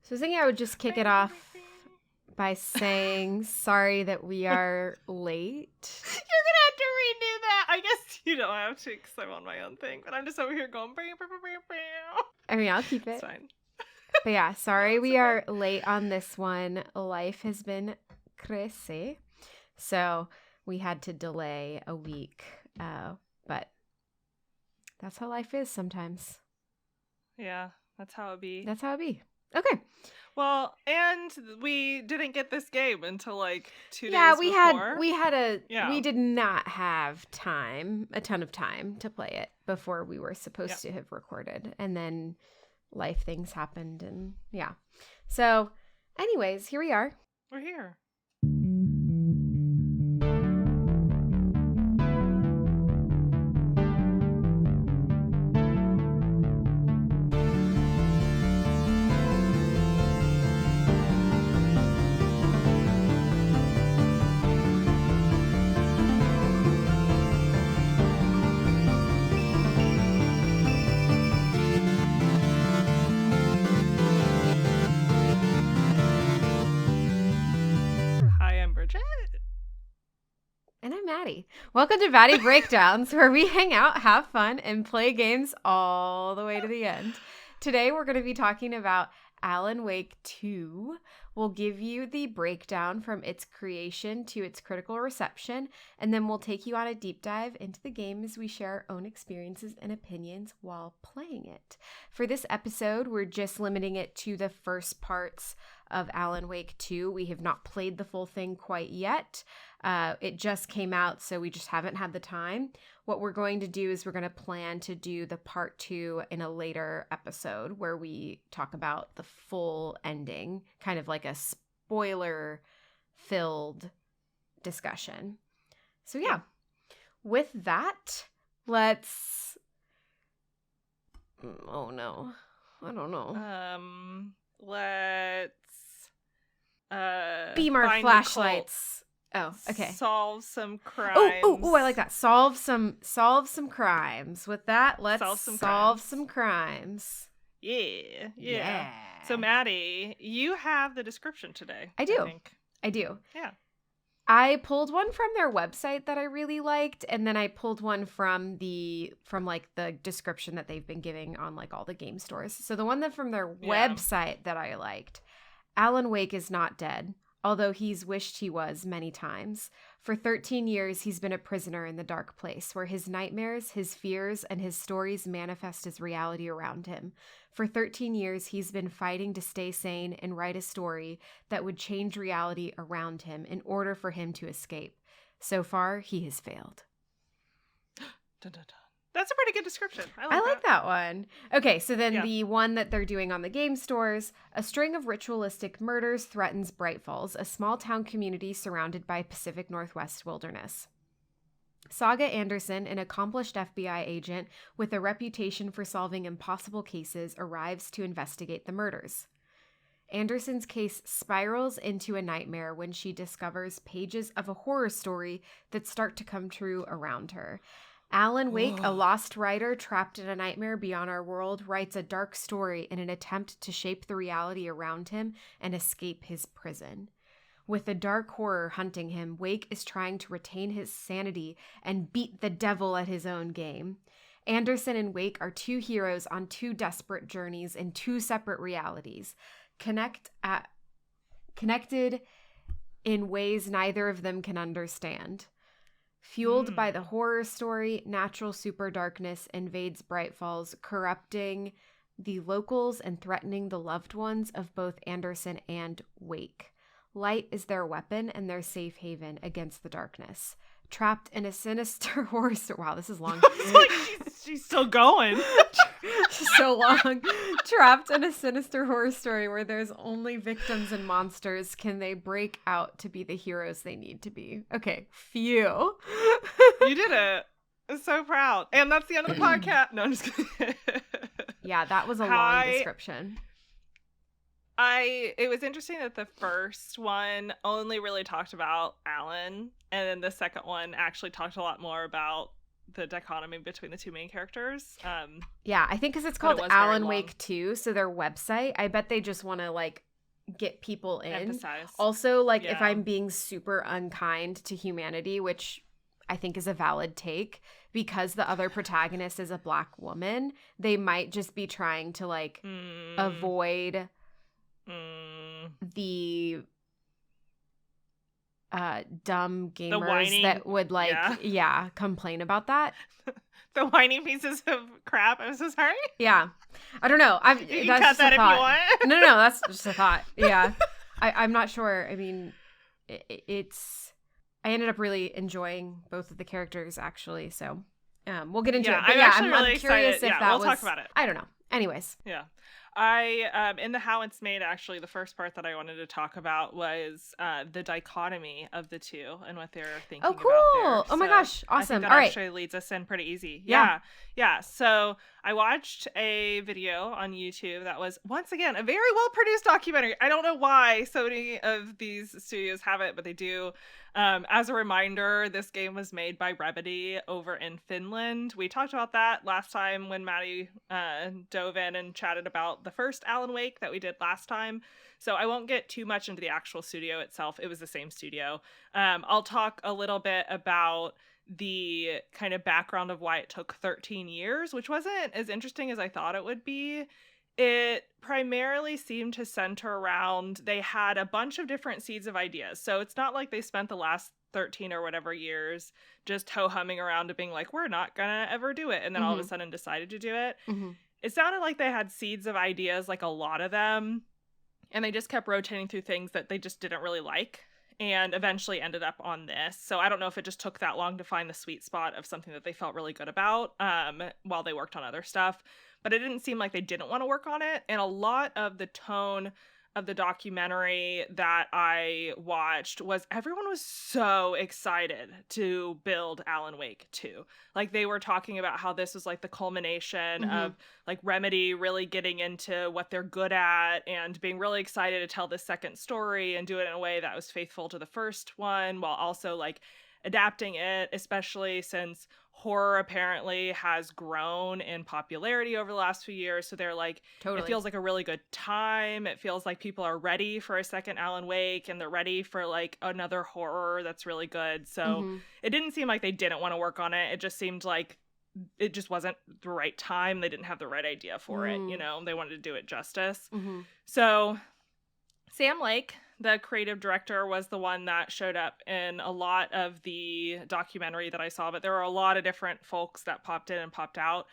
So I was thinking I would just kick it off by saying sorry that we are late. You're gonna have to redo that. I guess you don't have to because I'm on my own thing, but I'm just over here going. I mean, I'll keep it. It's fine. But yeah, sorry No, we okay. are late on this one. Life has been crazy, so we had to delay a week. But that's how life is sometimes. Yeah, that's how it be. That's how it be. Okay. Well, and we didn't get this game until like 2 days before. Yeah, We did not have a ton of time to play it before we were supposed to have recorded. And then life things happened and yeah. So anyways, here we are. We're here. And I'm Maddie. Welcome to Baddy Breakdowns, where we hang out, have fun, and play games all the way to the end. Today, we're going to be talking about Alan Wake 2. We'll give you the breakdown from its creation to its critical reception, and then we'll take you on a deep dive into the game as we share our own experiences and opinions while playing it. For this episode, we're just limiting it to the first parts of Alan Wake 2. We have not played the full thing quite yet. It just came out, so we just haven't had the time. What we're going to do is we're going to plan to do the part 2 in a later episode where we talk about the full ending, kind of like a spoiler-filled discussion. So yeah, with that, let's... Oh no, I don't know. Let's beam our flashlights. Oh, okay. Solve some crimes. Oh, I like that. Solve some crimes. With that, let's solve some crimes. Yeah. So, Maddie, you have the description today. I do. Yeah. I pulled one from their website that I really liked, and then I pulled one from like the description that they've been giving on like all the game stores. So the one from their website that I liked, Alan Wake is not dead, although he's wished he was many times. For 13 years, he's been a prisoner in the dark place, where his nightmares, his fears, and his stories manifest as reality around him. For 13 years, he's been fighting to stay sane and write a story that would change reality around him in order for him to escape. So far, he has failed. Dun, dun, dun. That's a pretty good description. I like that one. Okay, so then the one that they're doing on the game stores, a string of ritualistic murders threatens Bright Falls, a small town community surrounded by Pacific Northwest wilderness. Saga Anderson, an accomplished FBI agent with a reputation for solving impossible cases, arrives to investigate the murders. Anderson's case spirals into a nightmare when she discovers pages of a horror story that start to come true around her. Alan Wake, a lost writer trapped in a nightmare beyond our world, writes a dark story in an attempt to shape the reality around him and escape his prison. With the dark horror hunting him, Wake is trying to retain his sanity and beat the devil at his own game. Anderson and Wake are two heroes on two desperate journeys in two separate realities, connected in ways neither of them can understand. Fueled by the horror story, natural super darkness invades Bright Falls, corrupting the locals and threatening the loved ones of both Anderson and Wake. Light is their weapon and their safe haven against the darkness. Trapped in a sinister horror story. Wow, this is long. It's like she's still going. So long. Trapped in a sinister horror story where there's only victims and monsters, can they break out to be the heroes they need to be? Okay, phew. You did it. I'm so proud. And that's the end of the podcast. No, I'm just kidding. Yeah, that was a long description. It was interesting that the first one only really talked about Alan, and then the second one actually talked a lot more about the dichotomy between the two main characters. Yeah, I think because it's called Alan Wake 2, so their website, I bet they just want to like get people in. Emphasize. Also, like if I'm being super unkind to humanity, which I think is a valid take, because the other protagonist is a Black woman, they might just be trying to like avoid the dumb gamers that would like complain about that. The whiny pieces of crap. I'm so sorry. Yeah, I don't know. You can cut that if you want. No, that's just a thought. Yeah, I'm not sure. I mean, it's. I ended up really enjoying both of the characters actually. So, we'll get into it. But I'm really curious excited. if that we'll was. Talk about it. I don't know. Anyways. Yeah. I in the How It's Made, actually, the first part that I wanted to talk about was the dichotomy of the two and what they're thinking about there. Oh my gosh, awesome. I think that actually leads us in pretty easy. Yeah. So I watched a video on YouTube that was, once again, a very well-produced documentary. I don't know why so many of these studios have it, but they do. As a reminder, this game was made by Remedy over in Finland. We talked about that last time when Maddie dove in and chatted about the first Alan Wake that we did last time. So I won't get too much into the actual studio itself. It was the same studio. I'll talk a little bit about the kind of background of why it took 13 years, which wasn't as interesting as I thought it would be. It primarily seemed to center around, they had a bunch of different seeds of ideas. So it's not like they spent the last 13 or whatever years just ho-humming around and being like, we're not gonna ever do it. And then all of a sudden decided to do it. It sounded like they had seeds of ideas, like a lot of them. And they just kept rotating through things that they just didn't really like. And eventually ended up on this. So I don't know if it just took that long to find the sweet spot of something that they felt really good about while they worked on other stuff. But it didn't seem like they didn't want to work on it. And a lot of the tone of the documentary that I watched was everyone was so excited to build Alan Wake 2. Like they were talking about how this was like the culmination of like Remedy really getting into what they're good at and being really excited to tell this second story and do it in a way that was faithful to the first one while also like adapting it, especially since horror apparently has grown in popularity over the last few years. So they're like, It feels like a really good time. It feels like people are ready for a second Alan Wake and they're ready for like another horror that's really good. So it didn't seem like they didn't want to work on it. It just seemed like it just wasn't the right time. They didn't have the right idea for it. You know, they wanted to do it justice. So Sam Lake, the creative director, was the one that showed up in a lot of the documentary that I saw, but there were a lot of different folks that popped in and popped out.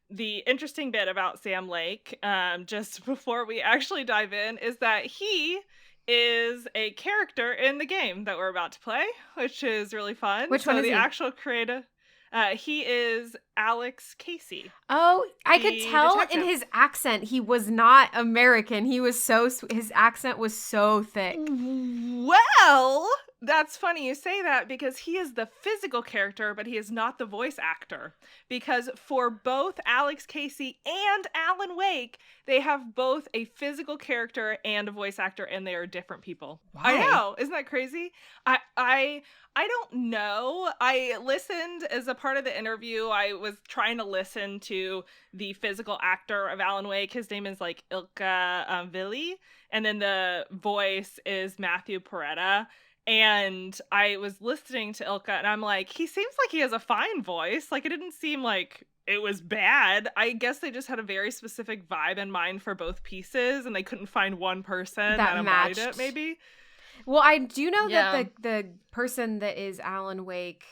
The interesting bit about Sam Lake, just before we actually dive in, is that he is a character in the game that we're about to play, which is really fun. Which one is the he? Actual creative? He is Alex Casey. Oh, I could tell detective. In his accent he was not American. He was his accent was so thick. Well, that's funny you say that because he is the physical character, but he is not the voice actor. Because for both Alex Casey and Alan Wake, they have both a physical character and a voice actor, and they are different people. Why? I know. Isn't that crazy? I don't know. I listened as a part of the interview. I was trying to listen to the physical actor of Alan Wake. His name is like Ilka Villi. And then the voice is Matthew Peretta. And I was listening to Ilka and I'm like, he seems like he has a fine voice. Like it didn't seem like it was bad. I guess they just had a very specific vibe in mind for both pieces. And they couldn't find one person that embodied it, maybe. Well, I do know that the person that is Alan Wake,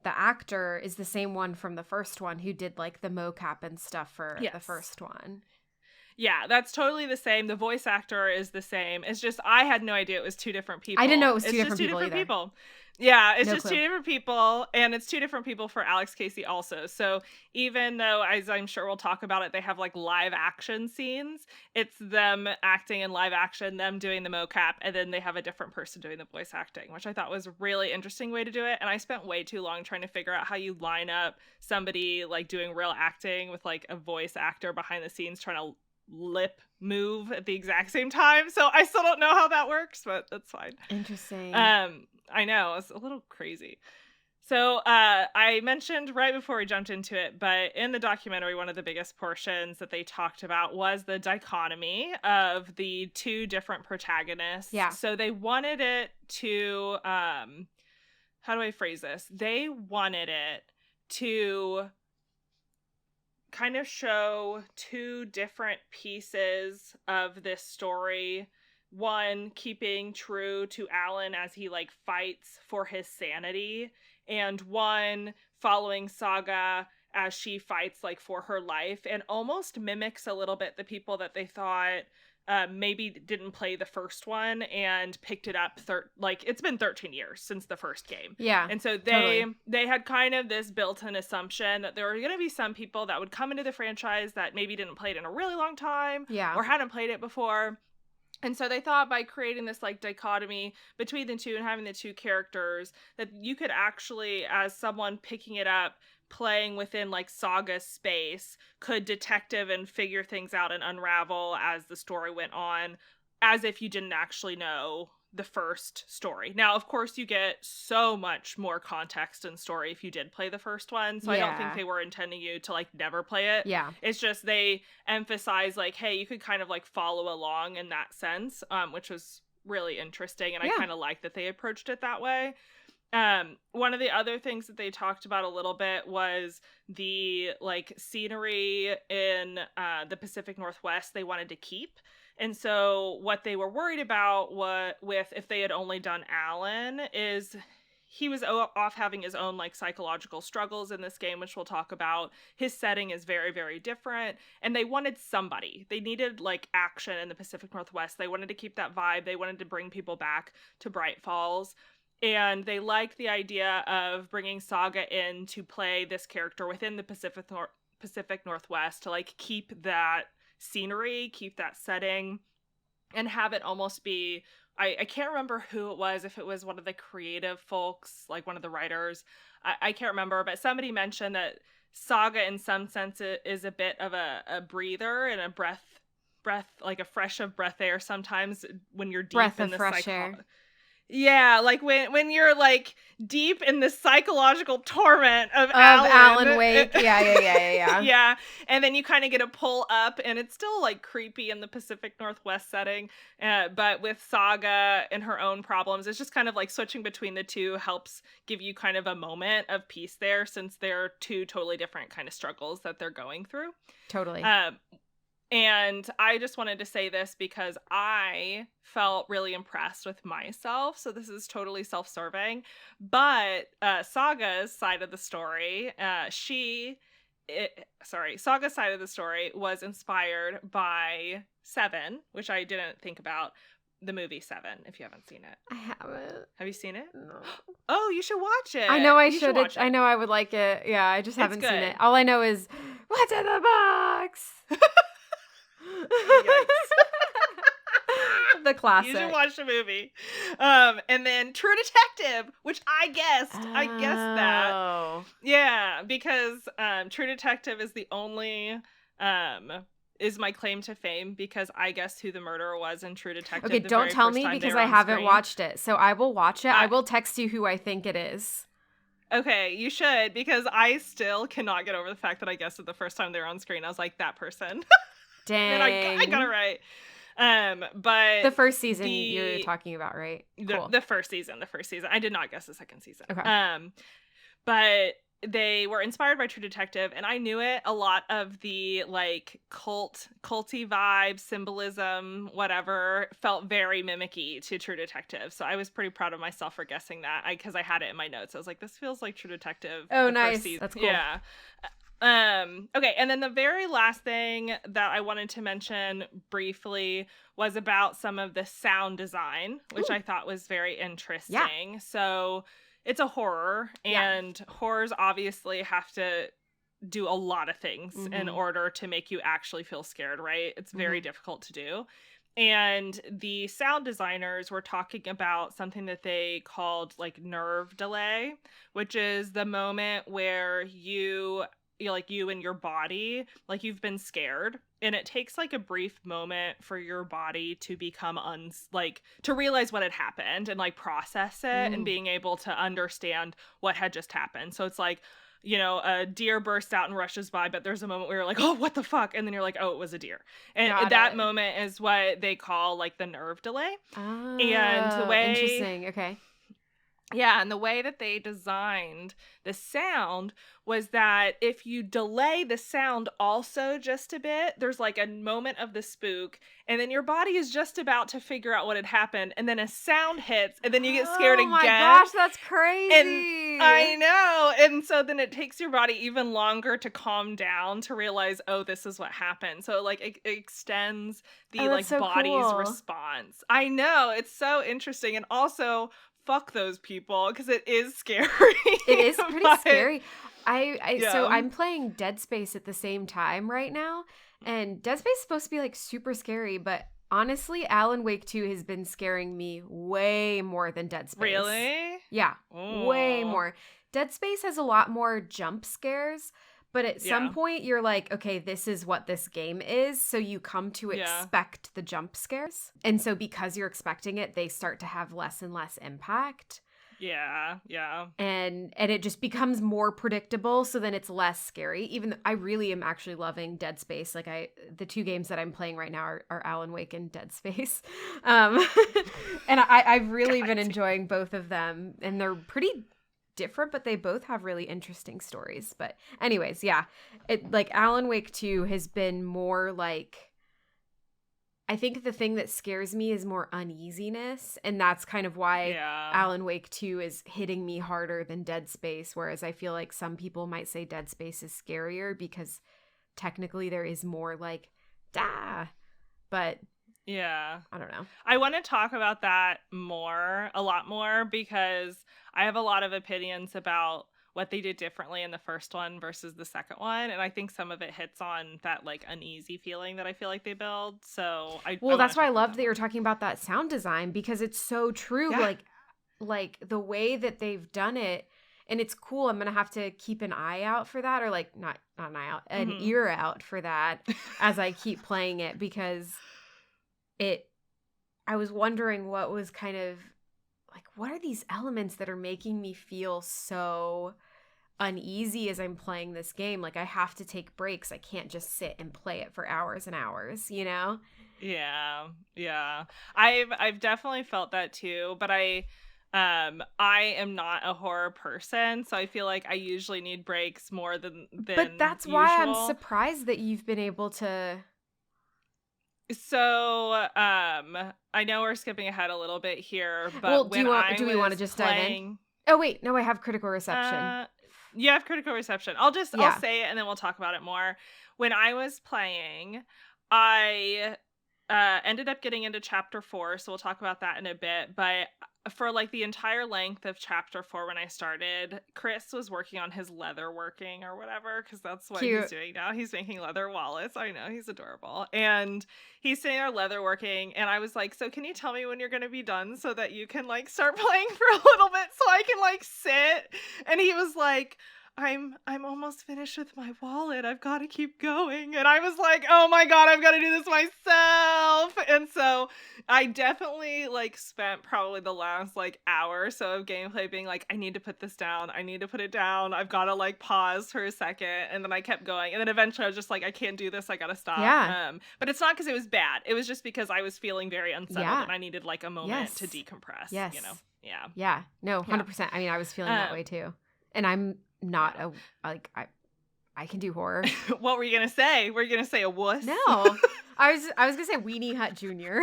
the actor, is the same one from the first one who did like the mocap and stuff for the first one. Yeah, that's totally the same. The voice actor is the same. It's just I had no idea it was two different people. I didn't know it was two different people. Yeah, it's just two different people, and it's two different people for Alex Casey also. So even though, as I'm sure we'll talk about it, they have like live action scenes, it's them acting in live action, them doing the mocap, and then they have a different person doing the voice acting, which I thought was a really interesting way to do it. And I spent way too long trying to figure out how you line up somebody like doing real acting with like a voice actor behind the scenes trying to lip move at the exact same time. So I still don't know how that works, but that's fine. Interesting. I know, it's a little crazy. So I mentioned right before we jumped into it, but in the documentary, one of the biggest portions that they talked about was the dichotomy of the two different protagonists. Yeah. So they wanted it to, how do I phrase this? They wanted it to kind of show two different pieces of this story. One keeping true to Alan as he like fights for his sanity, and one following Saga as she fights like for her life, and almost mimics a little bit the people that they thought maybe didn't play the first one and picked it up like it's been 13 years since the first game. Yeah. And so they had kind of this built-in assumption that there were going to be some people that would come into the franchise that maybe didn't play it in a really long time, or hadn't played it before. And so they thought by creating this like dichotomy between the two and having the two characters that you could actually, as someone picking it up, playing within like Saga's space, could detective and figure things out and unravel as the story went on, as if you didn't actually know the first story. Now, of course, you get so much more context and story if you did play the first one, so I don't think they were intending you to like never play it. Yeah. It's just they emphasize like, hey, you could kind of like follow along in that sense, which was really interesting, and I kind of like that they approached it that way. One of the other things that they talked about a little bit was the like scenery in the Pacific Northwest they wanted to keep. And so what they were worried about with if they had only done Alan is he was off having his own like psychological struggles in this game, which we'll talk about. His setting is very, very different, and they wanted somebody. They needed like action in the Pacific Northwest. They wanted to keep that vibe. They wanted to bring people back to Bright Falls. And they liked the idea of bringing Saga in to play this character within the Pacific Northwest to like keep that scenery, keep that setting, and have it almost be, I can't remember who it was, if it was one of the creative folks, like one of the writers, I can't remember, but somebody mentioned that Saga in some sense is a bit of a breather and a breath, like a fresh of breath air sometimes when you're deep breath in of the fresh air. Yeah, like when you're like deep in the psychological torment of Alan Wake. Yeah. Yeah, and then you kind of get a pull up, and it's still like creepy in the Pacific Northwest setting, but with Saga and her own problems, it's just kind of like switching between the two helps give you kind of a moment of peace there, since they're two totally different kind of struggles that they're going through. Totally. And I just wanted to say this because I felt really impressed with myself. So this is totally self-serving. But Saga's side of the story, Saga's side of the story was inspired by Seven, which I didn't think about. The movie Seven, if you haven't seen it. I haven't. Have you seen it? No. Oh, you should watch it. I know I should. I know I would like it. Yeah, I just haven't seen it. All I know is, what's in the box? The classic. You should watch the movie. And then True Detective, which I guessed that. Yeah, because True Detective is the only is my claim to fame, because I guessed who the murderer was in True Detective. Okay, don't tell me because I haven't watched it. So I will watch it. I will text you who I think it is. Okay, you should, because I still cannot get over the fact that I guessed it the first time they were on screen. I was like, that person. Dang. And I got it right. But the first season you're talking about, right? Cool. The first season. I did not guess the second season. Okay. But they were inspired by True Detective, and I knew it. A lot of the like culty vibe, symbolism, whatever, felt very mimicky to True Detective. So I was pretty proud of myself for guessing that, because I had it in my notes. I was like, this feels like True Detective. Oh, nice. That's cool. Yeah. Okay, and then the very last thing that I wanted to mention briefly was about some of the sound design, which I thought was very interesting. Yeah. So it's a horror, and horrors obviously have to do a lot of things in order to make you actually feel scared, right? It's very difficult to do. And the sound designers were talking about something that they called like nerve delay, which is the moment where you and your body, like you've been scared, and it takes like a brief moment for your body to become to realize what had happened and like process it and being able to understand what had just happened. So it's like, a deer bursts out and rushes by, but there's a moment where you're like, oh, what the fuck? And then you're like, oh, it was a deer. And that moment is what they call like the nerve delay. Oh, And the way, interesting. Okay. Yeah, and the way that they designed the sound was that if you delay the sound also just a bit, there's like a moment of the spook, and then your body is just about to figure out what had happened, and then a sound hits, and then you get scared again. Oh my gosh, that's crazy. And I know. And so then it takes your body even longer to calm down to realize, oh, this is what happened. So like it extends the like so body's cool. response. I know. It's so interesting. And also, fuck those people, because it is scary. It is pretty scary. So I'm playing Dead Space at the same time right now, and Dead Space is supposed to be like super scary, but honestly, Alan Wake 2 has been scaring me way more than Dead Space. Really? Yeah, way more. Dead Space has a lot more jump scares, but at some point you're like, okay, this is what this game is, so you come to expect the jump scares. And so because you're expecting it, they start to have less and less impact. Yeah. And it just becomes more predictable, so then it's less scary. Even I really am actually loving Dead Space. Like the two games that I'm playing right now are Alan Wake and Dead Space. And I've really been enjoying both of them, and they're pretty different, but they both have really interesting stories. But anyways, yeah, it like Alan Wake 2 has been more like, I think the thing that scares me is more uneasiness, and that's kind of why Alan Wake 2 is hitting me harder than Dead Space, whereas I feel like some people might say Dead Space is scarier because technically there is more like but yeah, I don't know. I want to talk about that a lot more, because I have a lot of opinions about what they did differently in the first one versus the second one, and I think some of it hits on that like uneasy feeling that I feel like they build. So that's why I loved that you were talking about that sound design, because it's so true. Like the way that they've done it, and it's cool. I'm gonna have to keep an eye out for that, or like not an eye out, an ear out for that as I keep playing it, because I was wondering what was kind of like, what are these elements that are making me feel so uneasy as I'm playing this game? Like, I have to take breaks. I can't just sit and play it for hours and hours, Yeah. I've definitely felt that too, but I am not a horror person, so I feel like I usually need breaks more than But that's usual. why I'm surprised that you've been able to. So, I know we're skipping ahead a little bit here, but do we want to just dive in? Oh wait, no, I have critical reception. You have critical reception. I'll say it and then we'll talk about it more. When I was playing, I ended up getting into chapter 4, so we'll talk about that in a bit. But for like the entire length of chapter 4 when I started, Chris was working on his leather working or whatever, because that's what he's doing now. He's making leather wallets. I know, he's adorable. And he's sitting there leather working, and I was like, so can you tell me when you're going to be done so that you can like start playing for a little bit so I can like sit? And he was like, I'm almost finished with my wallet. I've got to keep going. And I was like, oh my God, I've got to do this myself. And so I definitely like spent probably the last like hour or so of gameplay being like, I need to put this down. I need to put it down. I've got to like pause for a second. And then I kept going. And then eventually I was just like, I can't do this. I got to stop. Yeah. But it's not because it was bad. It was just because I was feeling very unsettled and I needed like a moment to decompress. Yes. Yeah. Yeah. No, 100%. Yeah. I mean, I was feeling that way too. And I'm not I can do horror. What were you gonna say? Were you gonna say a wuss? No, I was gonna say Weenie Hut Jr.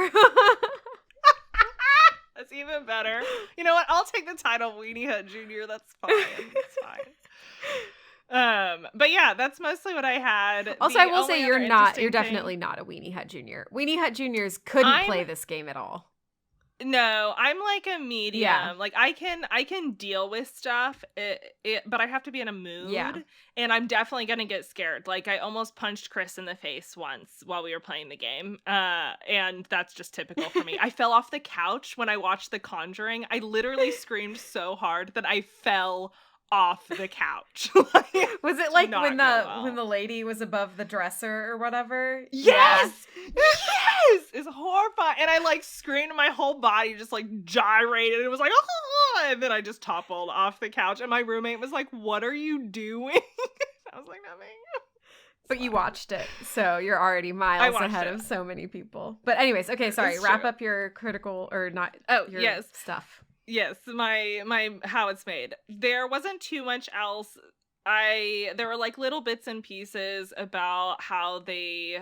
That's even better. You know what? I'll take the title Weenie Hut Jr. That's fine. That's fine. But yeah, that's mostly what I had. Also, I will say you're definitely not a Weenie Hut Jr. Weenie Hut Juniors couldn't play this game at all. No, I'm like a medium. Yeah. Like I can deal with stuff, but I have to be in a mood. Yeah. And I'm definitely gonna get scared. Like I almost punched Chris in the face once while we were playing the game, and that's just typical for me. I fell off the couch when I watched The Conjuring. I literally screamed so hard that I fell off the couch. Was it like when the lady was above the dresser or whatever? Yes! Yeah. Yes! It's horrifying. And I like screamed, my whole body just like gyrated. It was like, oh! And then I just toppled off the couch. And my roommate was like, what are you doing? I was like, nothing. But you watched it, so you're already miles ahead of so many people. But anyways, okay, sorry. Wrap up your critical or not. Your stuff. Yes, my how it's made. There wasn't too much else. There were like little bits and pieces about how they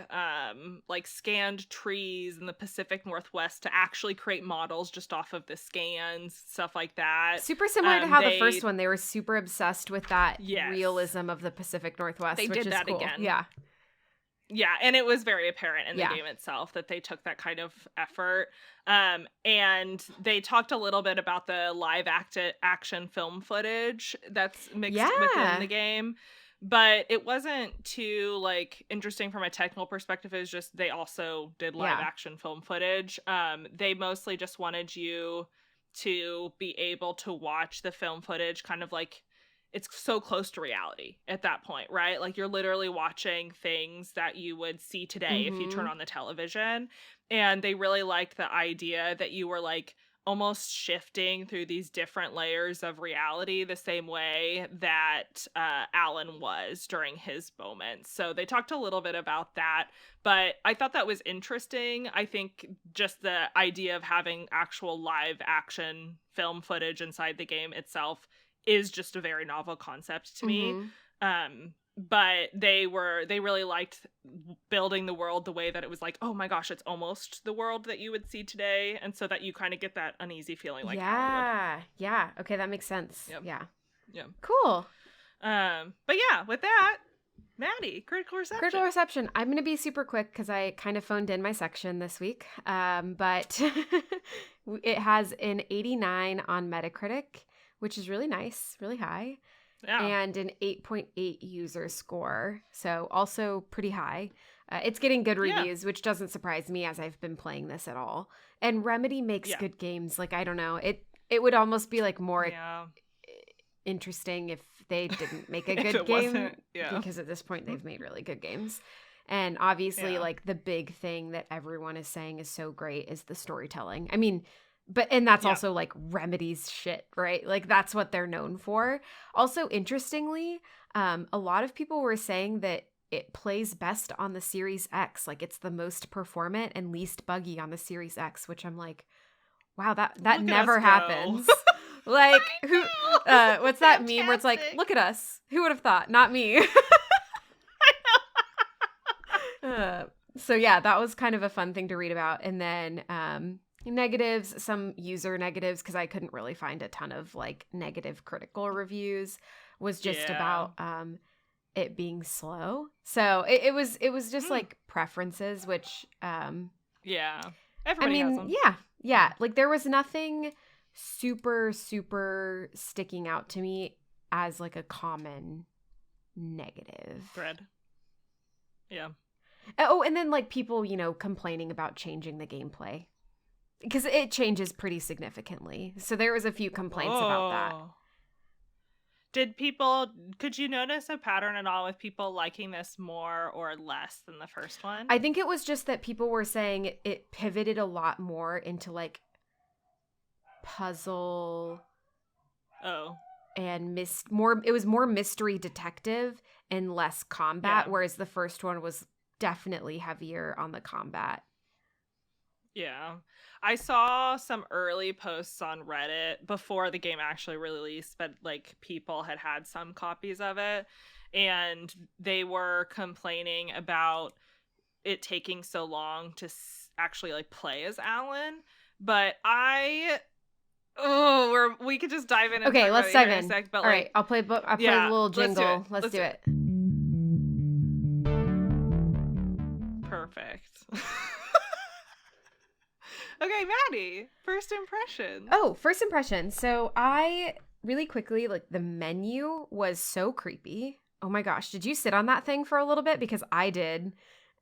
like scanned trees in the Pacific Northwest to actually create models just off of the scans, stuff like that. Super similar to how the first one, they were super obsessed with that realism of the Pacific Northwest. They did that cool. again. Yeah. Yeah, and it was very apparent in the game itself that they took that kind of effort. And they talked a little bit about the live action film footage that's mixed within the game. But it wasn't too like interesting from a technical perspective. It was just they also did live action film footage. They mostly just wanted you to be able to watch the film footage kind of like it's so close to reality at that point, right? Like you're literally watching things that you would see today if you turn on the television. And they really liked the idea that you were like almost shifting through these different layers of reality the same way that Alan was during his moments. So they talked a little bit about that, but I thought that was interesting. I think just the idea of having actual live action film footage inside the game itself is just a very novel concept to me. But they really liked building the world the way that it was like, oh my gosh, it's almost the world that you would see today. And so that you kind of get that uneasy feeling like yeah. Okay, that makes sense. Yep. Yeah. Cool. But yeah, with that, Maddie, critical reception. I'm going to be super quick because I kind of phoned in my section this week. But it has an 89 on Metacritic, which is really nice, really high, and an 8.8 user score. So also pretty high. It's getting good reviews, which doesn't surprise me as I've been playing this at all. And Remedy makes good games. Like, I don't know. It would almost be like more interesting if they didn't make a good game. Because at this point they've made really good games. And obviously like the big thing that everyone is saying is so great is the storytelling. I mean, and that's also like Remedy's shit, right? Like that's what they're known for. Also, interestingly, a lot of people were saying that it plays best on the Series X. Like it's the most performant and least buggy on the Series X, which I'm like, wow, that never happens. Like who? What's that meme where it's like, look at us? Who would have thought? Not me. So yeah, that was kind of a fun thing to read about. And then negatives, some user negatives, because I couldn't really find a ton of like negative critical reviews, was just about it being slow. So it was just like preferences, which everybody has them. Yeah, like there was nothing super sticking out to me as like a common negative thread. Yeah. Oh, and then like people, complaining about changing the gameplay. Because it changes pretty significantly. So there was a few complaints about that. Could you notice a pattern at all with people liking this more or less than the first one? I think it was just that people were saying it pivoted a lot more into like puzzle. And it was more mystery detective and less combat, whereas the first one was definitely heavier on the combat. Yeah. I saw some early posts on Reddit before the game actually released, but like people had some copies of it, and they were complaining about it taking so long to actually like play as Alan. But we could just dive in. Okay, let's dive in. All right, I'll play a little jingle. Let's do it. Perfect. Okay, Maddie, first impression. First impression. So I really quickly, like the menu was so creepy. Oh my gosh. Did you sit on that thing for a little bit? Because I did.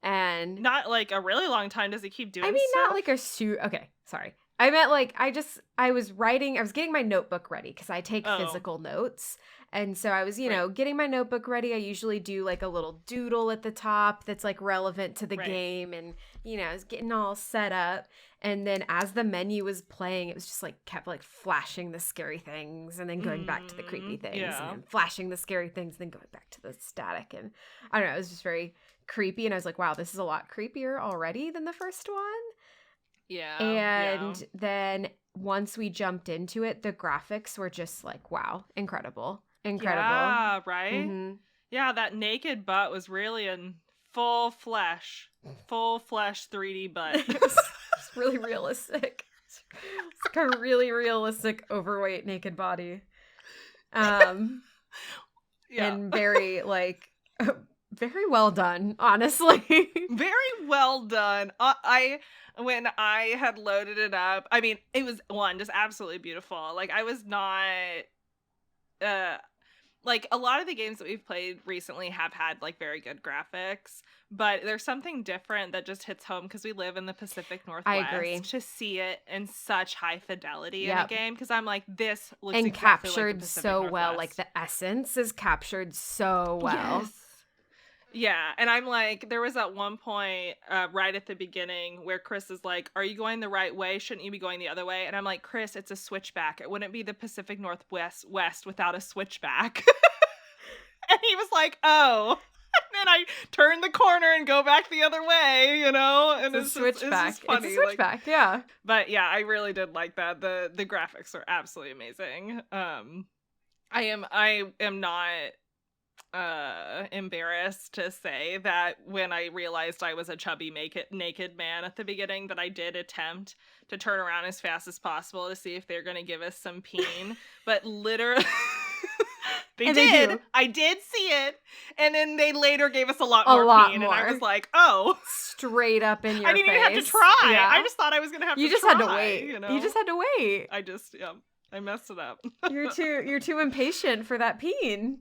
And not like a really long time. Does it keep doing I mean, stuff? not like okay, sorry. I meant like I was getting my notebook ready because I take physical notes. And so I was, getting my notebook ready. I usually do like a little doodle at the top that's like relevant to the game. And, I was getting all set up. And then as the menu was playing, it was just like kept like flashing the scary things and then going back to the creepy things and then flashing the scary things and then going back to the static. And I don't know, it was just very creepy. And I was like, wow, this is a lot creepier already than the first one. Yeah. And then once we jumped into it, the graphics were just like, wow, incredible. Yeah, right? Mm-hmm. Yeah, that naked butt was really in full flesh 3D butt. It's really realistic. It's like a really realistic overweight naked body. And very like very well done, honestly. Very well done. When I had loaded it up, I mean, it was just absolutely beautiful. Like I was not like a lot of the games that we've played recently have had like very good graphics, but there's something different that just hits home because we live in the Pacific Northwest. I agree. To see it in such high fidelity in a game, because I'm like, this looks and exactly captured like the Pacific so Northwest. Well. Like the essence is captured so well. Yes. Yeah, and I'm like, there was at one point right at the beginning where Chris is like, are you going the right way? Shouldn't you be going the other way? And I'm like, Chris, it's a switchback. It wouldn't be the Pacific Northwest without a switchback. And he was like, oh. And then I turn the corner and go back the other way, And it's a switchback. It's funny. It's a switchback, yeah. But yeah, I really did like that. The graphics are absolutely amazing. I am not embarrassed to say that when I realized I was a chubby naked man at the beginning, that I did attempt to turn around as fast as possible to see if they're going to give us some peen, but literally they did. I did see it, and then they later gave us a lot more peen, and I was like, oh, straight up in your face. I didn't even have to try. Yeah. I just thought I was going to have to try. You just had to wait. You just had to wait. I messed it up. You're too impatient for that peen.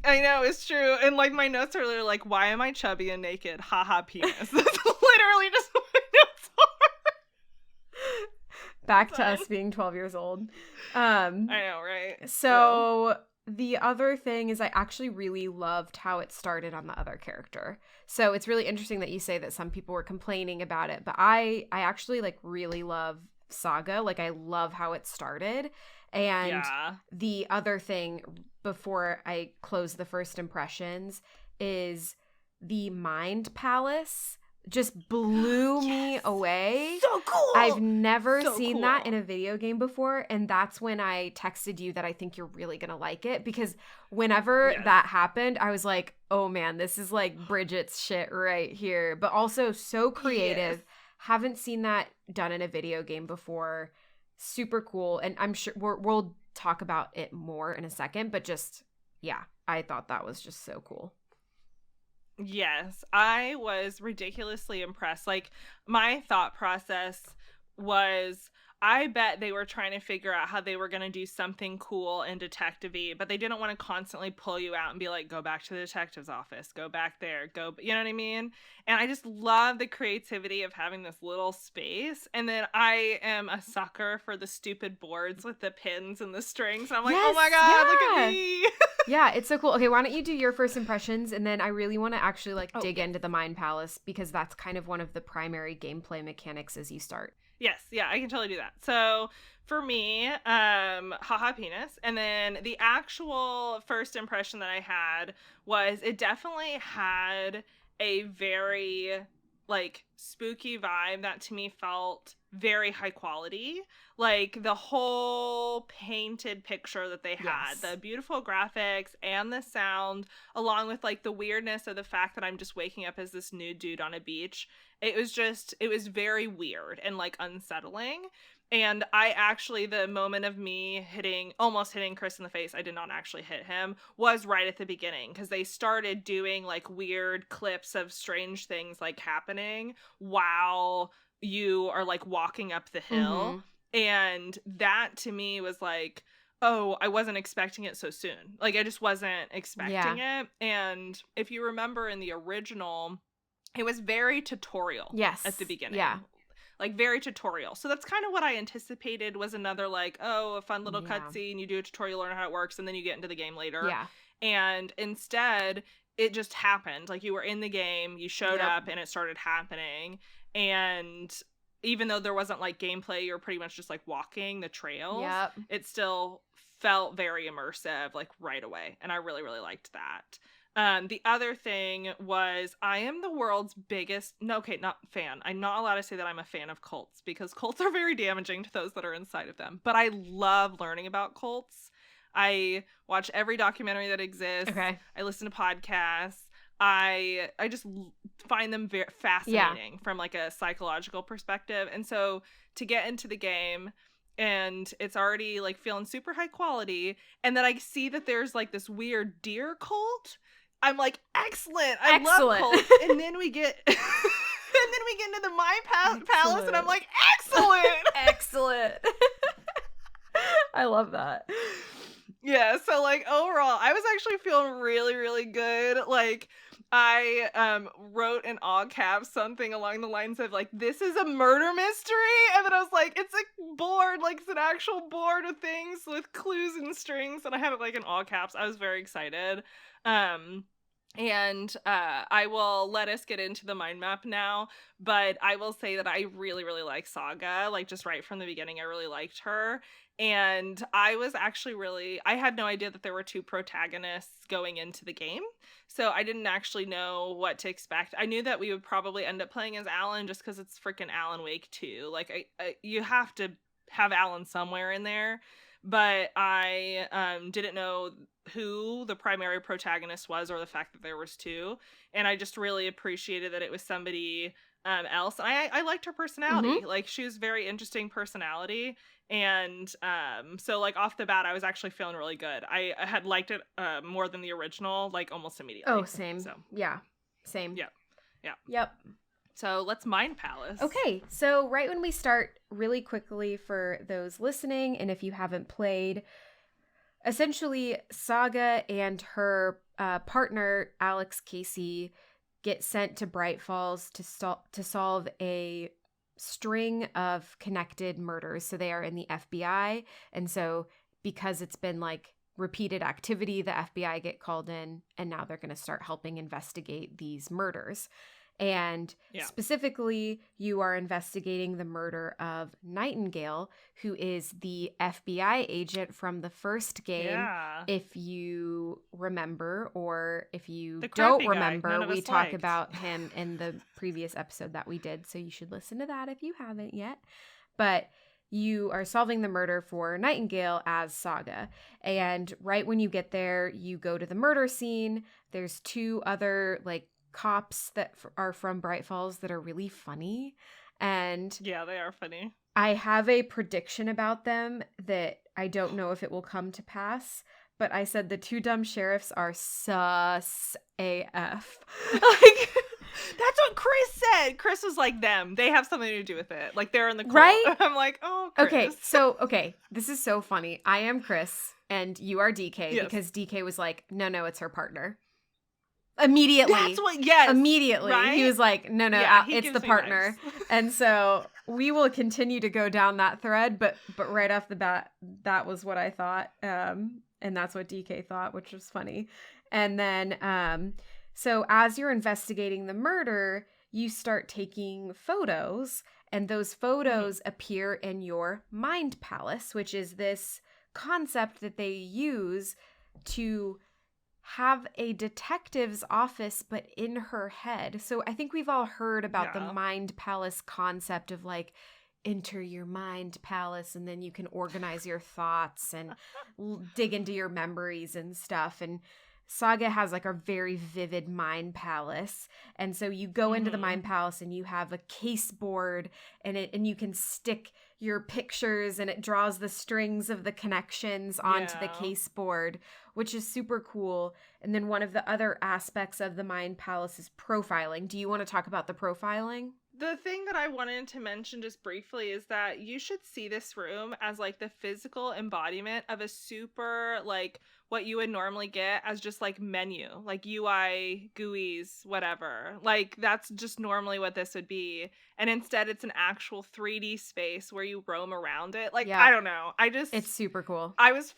I know, it's true. And like my notes are literally like, why am I chubby and naked? Haha, penis. That's literally just what my notes are. Back to us being 12 years old. I know, right? So the other thing is I actually really loved how it started on the other character. So it's really interesting that you say that some people were complaining about it, but I actually like really love Saga. Like I love how it started. And the other thing before I close the first impressions is the Mind Palace just blew me away. So cool. I've never seen that in a video game before. And that's when I texted you that I think you're really going to like it, because whenever that happened, I was like, oh man, this is like Bridget's shit right here. But also so creative. Yes. Haven't seen that done in a video game before. Super cool. And I'm sure we'll talk about it more in a second, but just, yeah, I thought that was just so cool. Yes, I was ridiculously impressed. Like, my thought process was, I bet they were trying to figure out how they were going to do something cool and detective-y, but they didn't want to constantly pull you out and be like, go back to the detective's office, go back there, you know what I mean? And I just love the creativity of having this little space. And then I am a sucker for the stupid boards with the pins and the strings. I'm like, oh my God, look at me. Yeah, it's so cool. Okay, why don't you do your first impressions, and then I really want to actually dig into the Mind Palace, because that's kind of one of the primary gameplay mechanics as you start. Yes, yeah, I can totally do that. So for me, haha penis. And then the actual first impression that I had was it definitely had a very like spooky vibe that to me felt very high quality. Like the whole painted picture that they had, the beautiful graphics and the sound, along with like the weirdness of the fact that I'm just waking up as this nude dude on a beach. It was very weird and like unsettling. And I actually, the moment of me almost hitting Chris in the face, I did not actually hit him, was right at the beginning, because they started doing like weird clips of strange things like happening while you are like walking up the hill. Mm-hmm. And that to me was like, oh, I wasn't expecting it so soon. Like I just wasn't expecting it. And if you remember in the original, it was very tutorial at the beginning. Yeah. like very tutorial. So that's kind of what I anticipated was another like, oh, a fun little cutscene, you do a tutorial, learn how it works, and then you get into the game later. Yeah. And instead, it just happened. Like you were in the game, you showed up, and it started happening. And even though there wasn't like gameplay, you're pretty much just like walking the trails. It still felt very immersive, like right away. And I really, really liked that. The other thing was I am the world's biggest, not fan. I'm not allowed to say that I'm a fan of cults because cults are very damaging to those that are inside of them. But I love learning about cults. I watch every documentary that exists. Okay. I listen to podcasts. I just find them very fascinating from like a psychological perspective. And so to get into the game and it's already like feeling super high quality, and then I see that there's like this weird deer cult, I'm like, excellent. I love cults. And then we get into the Palace and I'm like, excellent. Excellent. I love that. Yeah, so like overall, I was actually feeling really, really good. Like I wrote in all caps something along the lines of like, this is a murder mystery. And then I was like, it's a board, like it's an actual board of things with clues and strings. And I had it like in all caps. I was very excited. And I will let us get into the mind map now, but I will say that I really, really like Saga. Like just right from the beginning, I really liked her. And I was actually I had no idea that there were two protagonists going into the game. So I didn't actually know what to expect. I knew that we would probably end up playing as Alan just because it's freaking Alan Wake 2. Like you have to have Alan somewhere in there. But I didn't know who the primary protagonist was or the fact that there was two. And I just really appreciated that it was somebody else. And I liked her personality. Mm-hmm. Like she was very interesting personality. And so like off the bat, I was actually feeling really good. I had liked it more than the original, like almost immediately. Oh, same. So yeah, same. Yeah. Yep. So let's Mind Palace. Okay, so right when we start, really quickly for those listening, and if you haven't played, essentially Saga and her partner, Alex Casey, get sent to Bright Falls to solve a string of connected murders. So they are in the FBI, and so because it's been like repeated activity, the FBI get called in, and now they're going to start helping investigate these murders. And specifically, you are investigating the murder of Nightingale, who is the FBI agent from the first game. Yeah. If you remember, or if you don't remember, we talk about him in the previous episode that we did. So you should listen to that if you haven't yet. But you are solving the murder for Nightingale as Saga. And right when you get there, you go to the murder scene. There's two other like cops that are from Bright Falls that are really funny, and yeah, they are funny. I have a prediction about them that I don't know if it will come to pass, but I said the two dumb sheriffs are sus AF. Like that's what Chris said. Chris was like, them, they have something to do with it, like they're in the cult. Right? I'm like, oh, Chris. Okay, this is so funny. I am Chris and you are DK. Yes. Because DK was like, no, it's her partner. Immediately. That's what, yes. Immediately. Right? He was like, no, it's the partner. And so we will continue to go down that thread, but right off the bat, that was what I thought. And that's what DK thought, which was funny. And then, so as you're investigating the murder, you start taking photos, and those photos appear in your Mind Palace, which is this concept that they use to have a detective's office, but in her head. So I think we've all heard about the Mind Palace concept of like, enter your Mind Palace and then you can organize your thoughts and dig into your memories and stuff. And Saga has like a very vivid Mind Palace. And so you go into the Mind Palace and you have a case board, and you can stick your pictures, and it draws the strings of the connections onto the case board, which is super cool. And then one of the other aspects of the Mind Palace is profiling. Do you want to talk about the profiling? The thing that I wanted to mention just briefly is that you should see this room as like the physical embodiment of a super like what you would normally get as just like menu, like UI, GUIs, whatever. Like that's just normally what this would be. And instead it's an actual 3D space where you roam around it. Like, Yeah. I don't know. It's super cool. I was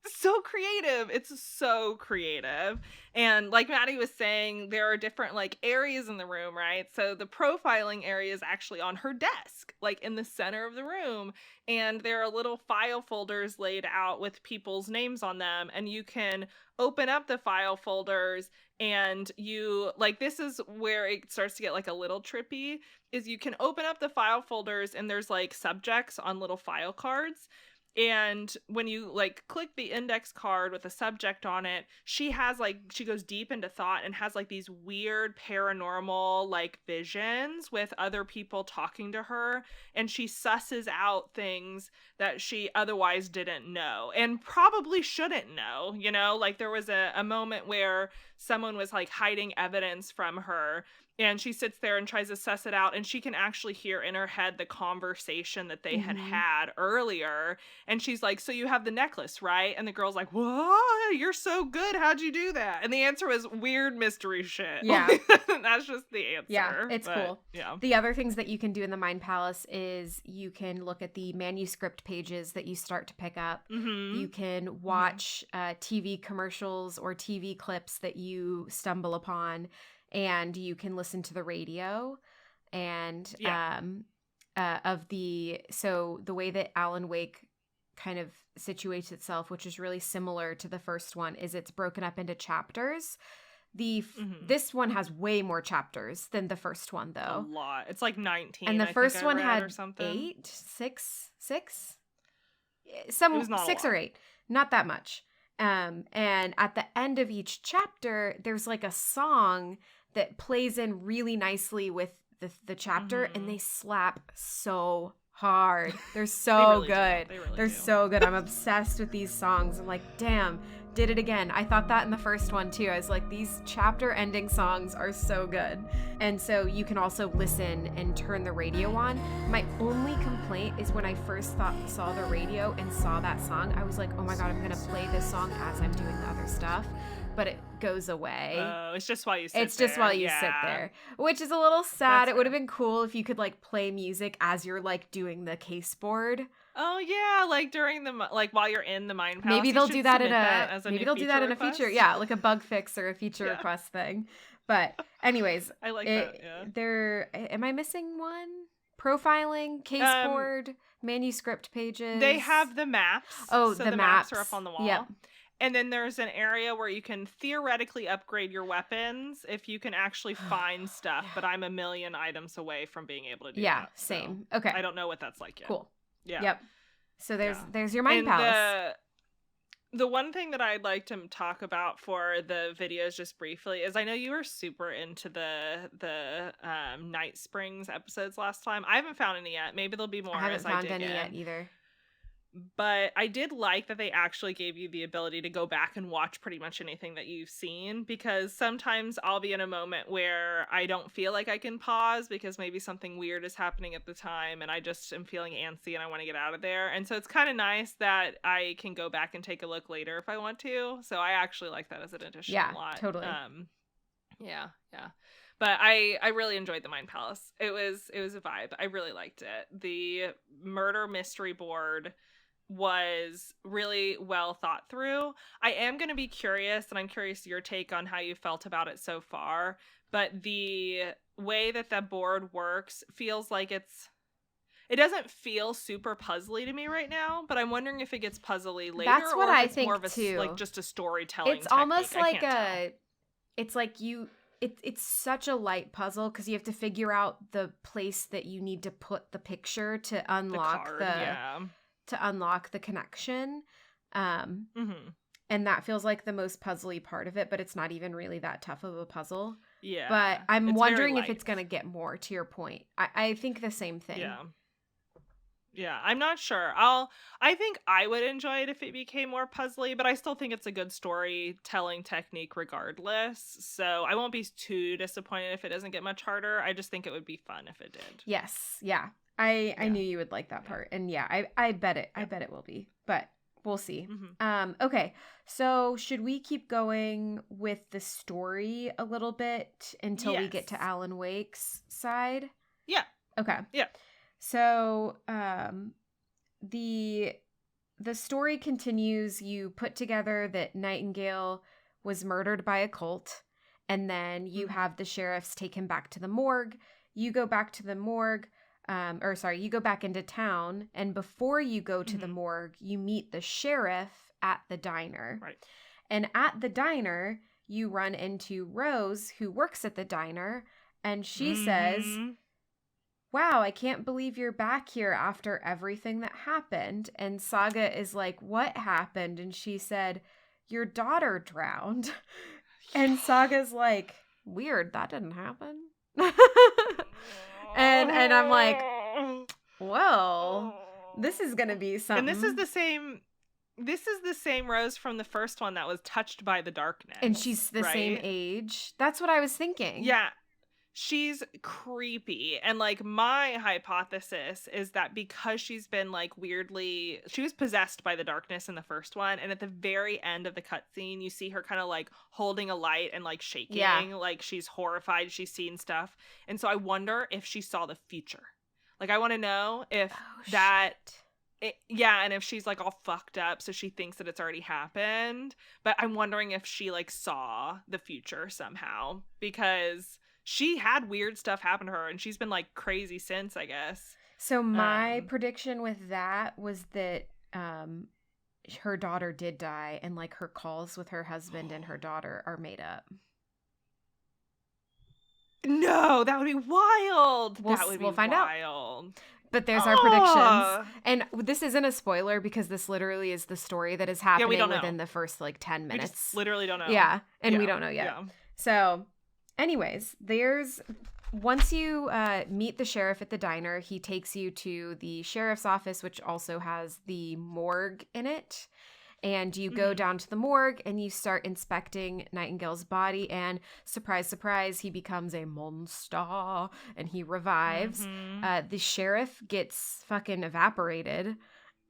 so creative. It's so creative. And like Maddie was saying, there are different like areas in the room, right? So the profiling area is actually on her desk, like in the center of the room. And there are little file folders laid out with people's names on them. And you can open up the file folders and you like, this is where it starts to get like a little trippy, is you can open up the file folders and there's like subjects on little file cards. And when you like click the index card with a subject on it, she goes deep into thought and has like these weird paranormal like visions with other people talking to her. And she susses out things that she otherwise didn't know and probably shouldn't know. You know, like there was a moment where someone was like hiding evidence from her. And she sits there and tries to suss it out, and she can actually hear in her head the conversation that they had earlier. And she's like, so you have the necklace, right? And the girl's like, what? You're so good. How'd you do that? And the answer was weird mystery shit. Yeah. That's just the answer. Yeah, it's cool. Yeah. The other things that you can do in the Mind Palace is you can look at the manuscript pages that you start to pick up. Mm-hmm. You can watch TV commercials or TV clips that you stumble upon. And you can listen to the radio and so the way that Alan Wake kind of situates itself, which is really similar to the first one, is it's broken up into chapters. This one has way more chapters than the first one, though. A lot. It's like 19. And the first one had or something. 6, 6 or 8, not that much. And at the end of each chapter, there's like a song that plays in really nicely with the chapter, and they slap so hard. They're so good. They're so good. I'm obsessed with these songs. I'm like, damn, did it again. I thought that in the first one too. I was like, these chapter ending songs are so good. And so you can also listen and turn the radio on. My only complaint is when I first saw the radio and saw that song, I was like, oh my God, I'm going to play this song as I'm doing the other stuff. But it goes away. Oh, it's just while you sit there. It's just while you sit there, which is a little sad. That's it would have been cool if you could like play music as you're like doing the case board. Oh yeah, like during while you're in the Mind Palace. Maybe they'll do that in a feature. Yeah, like a bug fix or a feature request thing. But anyways, I like that. Yeah. Am I missing one? Profiling, case board, manuscript pages. They have the maps. Oh, so the maps are up on the wall. Yep. And then there's an area where you can theoretically upgrade your weapons if you can actually find stuff. But I'm a million items away from being able to do that. Yeah, same. So okay. I don't know what that's like yet. Cool. Yeah. Yep. So there's your Mind Palace. The one thing that I'd like to talk about for the videos just briefly is I know you were super into the Night Springs episodes last time. I haven't found any yet. Maybe there'll be more. I haven't found any yet either. But I did like that they actually gave you the ability to go back and watch pretty much anything that you've seen, because sometimes I'll be in a moment where I don't feel like I can pause because maybe something weird is happening at the time and I just am feeling antsy and I want to get out of there. And so it's kind of nice that I can go back and take a look later if I want to. So I actually like that as an addition a lot. Yeah, totally. Yeah. But I really enjoyed the Mind Palace. It was a vibe. I really liked it. The murder mystery board was really well thought through. I am going to be curious, and I'm curious your take on how you felt about it so far, but the way that the board works feels like it doesn't feel super puzzly to me right now, but I'm wondering if it gets puzzly later. That's what I think more of too. Like just a storytelling It's almost technique. like it's such a light puzzle because you have to figure out the place that you need to put the picture to unlock to unlock the connection. And that feels like the most puzzly part of it, but it's not even really that tough of a puzzle. Yeah. But I'm wondering if it's going to get more, to your point. I think the same thing. Yeah. Yeah, I'm not sure. I think I would enjoy it if it became more puzzly, but I still think it's a good storytelling technique regardless. So I won't be too disappointed if it doesn't get much harder. I just think it would be fun if it did. Yes. Yeah. I Yeah. knew you would like that Yeah. part. And yeah, I bet it. Yeah. I bet it will be. But we'll see. Mm-hmm. Okay. So should we keep going with the story a little bit until we get to Yes. Alan Wake's side? Yeah. Okay. Yeah. So the story continues. You put together that Nightingale was murdered by a cult, and then you Mhm. have the sheriffs take him back to the morgue. You go back to the morgue, you go back into town, and before you go to the Mhm. morgue, you meet the sheriff at the diner. Right. And at the diner, you run into Rose, who works at the diner, and she says, Mhm. wow, I can't believe you're back here after everything that happened. And Saga is like, what happened? And she said, your daughter drowned. And Saga's like, weird, that didn't happen. and I'm like, well, this is gonna be something. And this is the same Rose from the first one that was touched by the darkness. And she's the same right? age. That's what I was thinking. Yeah. She's creepy. And like my hypothesis is that because she's been like weirdly, she was possessed by the darkness in the first one, and at the very end of the cutscene you see her kind of like holding a light and like shaking, like she's horrified, she's seen stuff. And so I wonder if she saw the future. Like I want to know if and if she's like all fucked up so she thinks that it's already happened. But I'm wondering if she like saw the future somehow, because she had weird stuff happen to her and she's been like crazy since, I guess. So my prediction with that was that her daughter did die, and like her calls with her husband and her daughter are made up. No, that would be wild. We'll find wild. Out. But there's our predictions. And this isn't a spoiler because this literally is the story that is happening within the first like 10 minutes. We just literally don't know. Yeah, and we don't know yet. Yeah. So anyways, once you meet the sheriff at the diner, he takes you to the sheriff's office, which also has the morgue in it. And you go down to the morgue and you start inspecting Nightingale's body, and surprise, surprise, he becomes a monster and he revives. The sheriff gets fucking evaporated,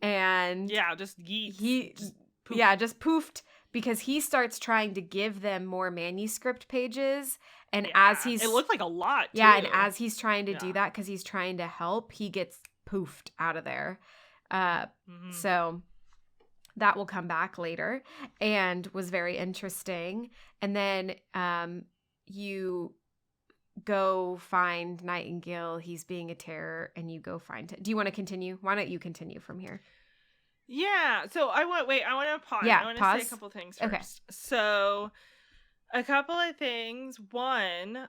and just just poofed, because he starts trying to give them more manuscript pages, and as he's it looked like a lot too. And as he's trying to do that because he's trying to help, he gets poofed out of there. So that will come back later and was very interesting. And then you go find Nightingale. He's being a terror, and you go find him. Do you want to continue? Why don't you continue from here? Yeah. So I want to pause. Yeah, I want to say a couple things first. Okay. So a couple of things. One,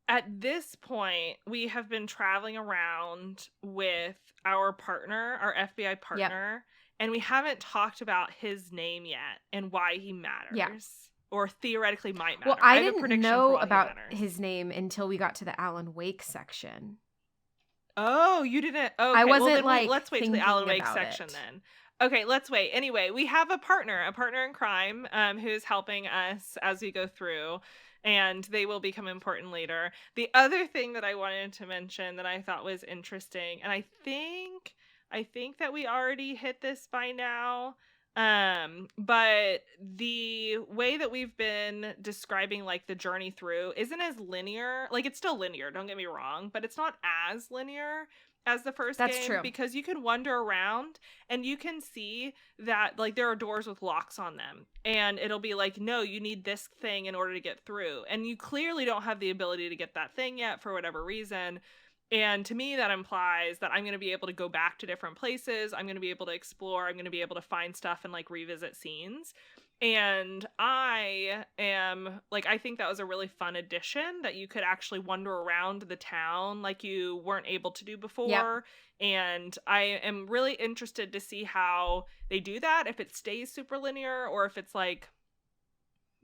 at this point, we have been traveling around with our partner, our FBI partner, and we haven't talked about his name yet and why he matters. Or theoretically might matter. Well, I didn't know about his name until we got to the Alan Wake section. Oh, you didn't? Okay. I wasn't let's wait till the Alan Wake section then. Okay, let's wait. Anyway, we have a partner in crime, who's helping us as we go through, and they will become important later. The other thing that I wanted to mention that I thought was interesting, and I think that we already hit this by now, but the way that we've been describing like the journey through isn't as linear. Like, it's still linear, don't get me wrong, but it's not as linear as the first game. That's true. Because you can wander around and you can see that like there are doors with locks on them, and it'll be like, no, you need this thing in order to get through, and you clearly don't have the ability to get that thing yet for whatever reason. And to me, that implies that I'm going to be able to go back to different places. I'm going to be able to explore. I'm going to be able to find stuff and like revisit scenes. And I think that was a really fun addition, that you could actually wander around the town like you weren't able to do before. Yep. And I am really interested to see how they do that, if it stays super linear or if it's like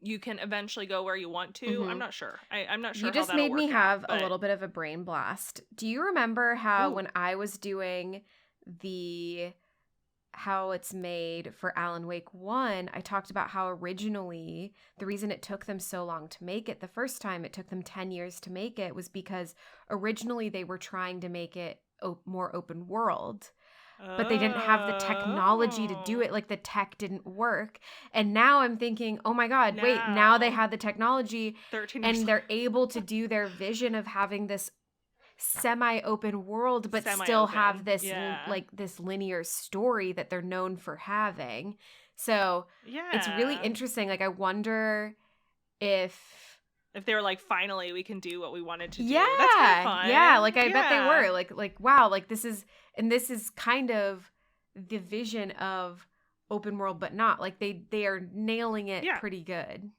you can eventually go where you want to. I'm not sure. I'm not sure. You just made me have a little bit of a brain blast. Do you remember how when I was doing how it's made for Alan Wake 1, I talked about how originally the reason it took them so long to make it, the first time it took them 10 years to make it, was because originally they were trying to make it more open world. But they didn't have the technology to do it. Like, the tech didn't work. And now I'm thinking, oh my God, wait, now they had the technology and they're able to do their vision of having this semi-open world, but still have this this linear story that they're known for having. So it's really interesting. Like, I wonder if they were like, finally we can do what we wanted to do. Yeah, that's kind of fun. Yeah, like I bet they were like wow, like this is kind of the vision of open world, but not like they are nailing it pretty good.